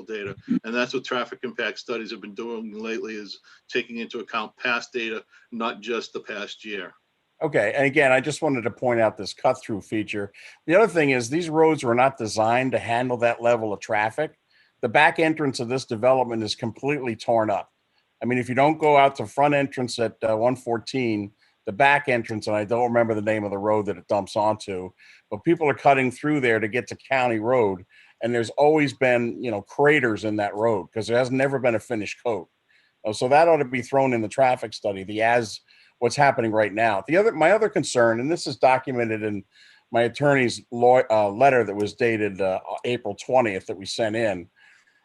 data. And that's what traffic impact studies have been doing lately, is taking into account past data, not just the past year. okay. And again, I just wanted to point out this cut through feature. The other thing is these roads were not designed to handle that level of traffic. The back entrance of this development is completely torn up. I mean, if you don't go out to front entrance at 114, the back entrance, and I don't remember the name of the road that it dumps onto, but people are cutting through there to get to County Road. And there's always been, craters in that road because there has never been a finished coat. So that ought to be thrown in the traffic study, what's happening right now. My other concern, and this is documented in my attorney's letter that was dated April 20th that we sent in,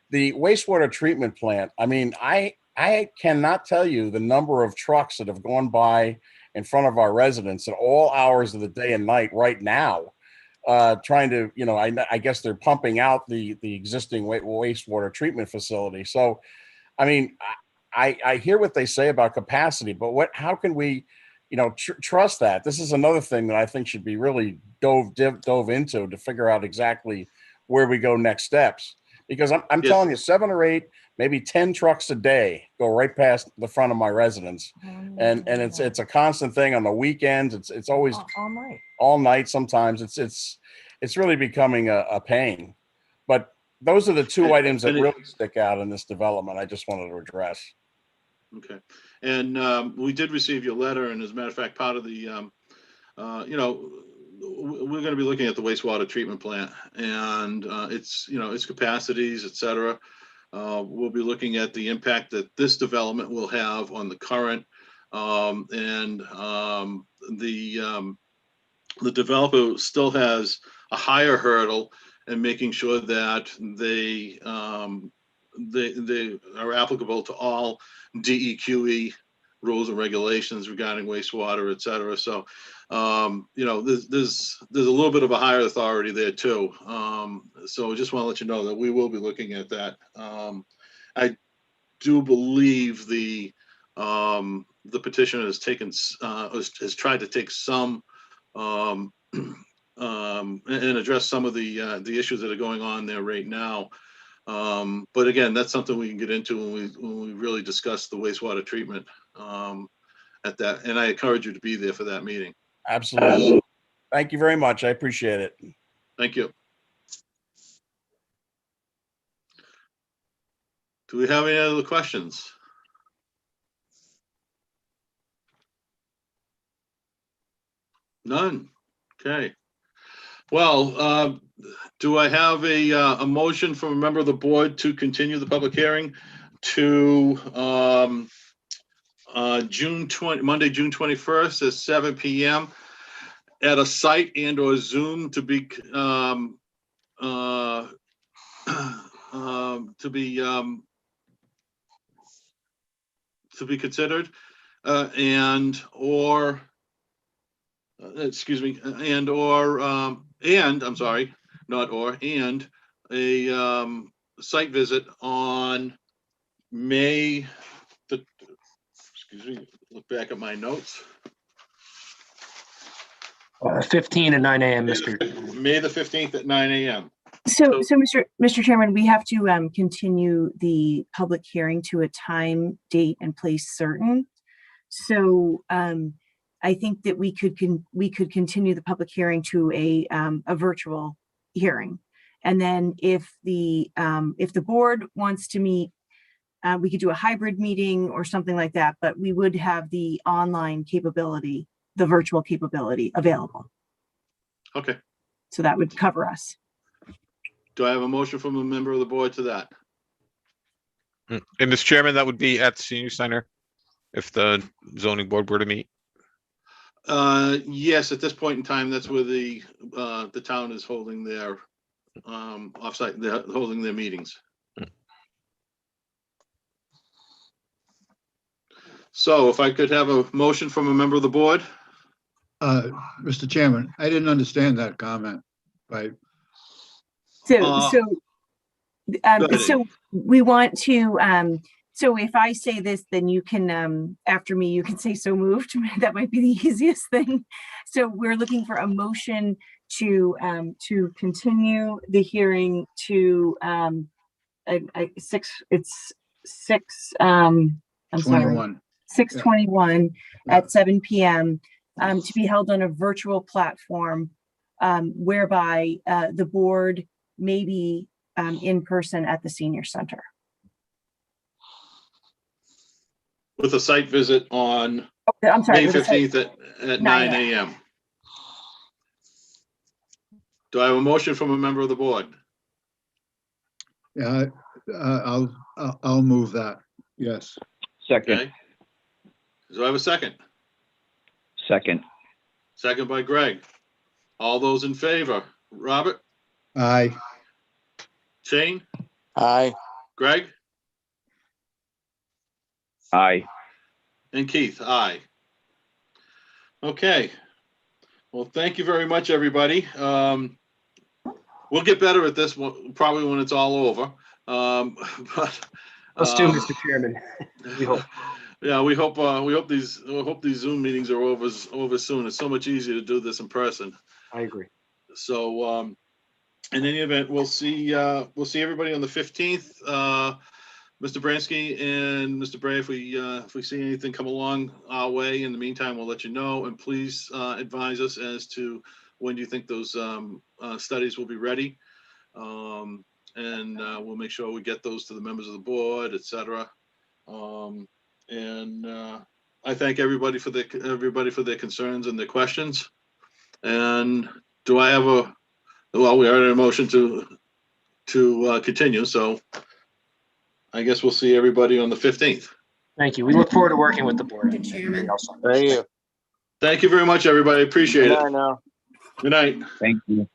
the wastewater treatment plant. I mean, I cannot tell you the number of trucks that have gone by in front of our residents at all hours of the day and night right now, trying to, I guess they're pumping out the existing wastewater treatment facility. So, I mean, I hear what they say about capacity, but how can we, trust that? This is another thing that I think should be really dove into to figure out exactly where we go next steps. Because I'm telling you, 7 or 8, maybe 10 trucks a day go right past the front of my residence, and it's a constant thing on the weekends. It's always all night. Sometimes it's really becoming a pain. But those are the two items that really stick out in this development. I just wanted to address. Okay, and we did receive your letter, and as a matter of fact, part of the, we're going to be looking at the wastewater treatment plant and its capacities, et cetera. We'll be looking at the impact that this development will have on the current, and the developer still has a higher hurdle in making sure that they are applicable to all DEQE rules and regulations regarding wastewater, et cetera. So, there's a little bit of a higher authority there too. So I just want to let you know that we will be looking at that. I do believe the petitioner has tried to take some and address some of the issues that are going on there right now. But again, that's something we can get into when we really discuss the wastewater treatment at that. And I encourage you to be there for that meeting. Absolutely. Thank you very much. I appreciate it. Thank you. Do we have any other questions? None. Okay. Well, do I have a motion from a member of the board to continue the public hearing to Monday, June 21st at 7 p.m. at a site and or Zoom to be considered, and a site visit on May the, look back at my notes. 15 and 9 a.m., Mr. May the 15th at 9 a.m. So, Mr. Chairman, we have to continue the public hearing to a time, date, and place certain. So I think that we could continue the public hearing to a virtual hearing. And then if the board wants to meet, we could do a hybrid meeting or something like that, but we would have the online capability, the virtual capability available. Okay. So that would cover us. Do I have a motion from a member of the board to that? And Mr. Chairman, that would be at the senior center if the zoning board were to meet. Yes, at this point in time, that's where the town is holding their offsite, they're holding their meetings. So if I could have a motion from a member of the board? Mr. Chairman, I didn't understand that comment, right? So we want to, so if I say this, then you can, after me, you can say so moved. That might be the easiest thing. So we're looking for a motion to continue the hearing to I'm sorry, 21. 6/21 at 7 p.m. To be held on a virtual platform whereby the board may be in person at the senior center. With a site visit on I'm sorry, May with a site- 15th at 9 a.m. Do I have a motion from a member of the board? Yeah, I'll move that. Yes. Second, Okay. Do I have a second? second, Second by Greg. All those in favor? Robert? Aye. Shane? Aye. Greg? aye. And Keith, aye. Okay. Well, thank you very much, everybody. We'll get better at this probably when it's all over. But Us too, Mr. Chairman. We hope. Yeah, we hope these Zoom meetings are over soon. It's so much easier to do this in person. I agree. So in any event, we'll see everybody on the 15th. Mr. Bransky and Mr. Bray, if we see anything come along our way, in the meantime, we'll let you know. And please advise us as to when do you think those studies will be ready. And we'll make sure we get those to the members of the board, et cetera. And I thank everybody for their concerns and their questions. And do I have well, we already had a motion to continue, so I guess we'll see everybody on the 15th. Thank you. We look forward to working with the board. Mr. Chairman. Thank you. Thank you very much, everybody. Appreciate Good it. night now. Good night. Thank you.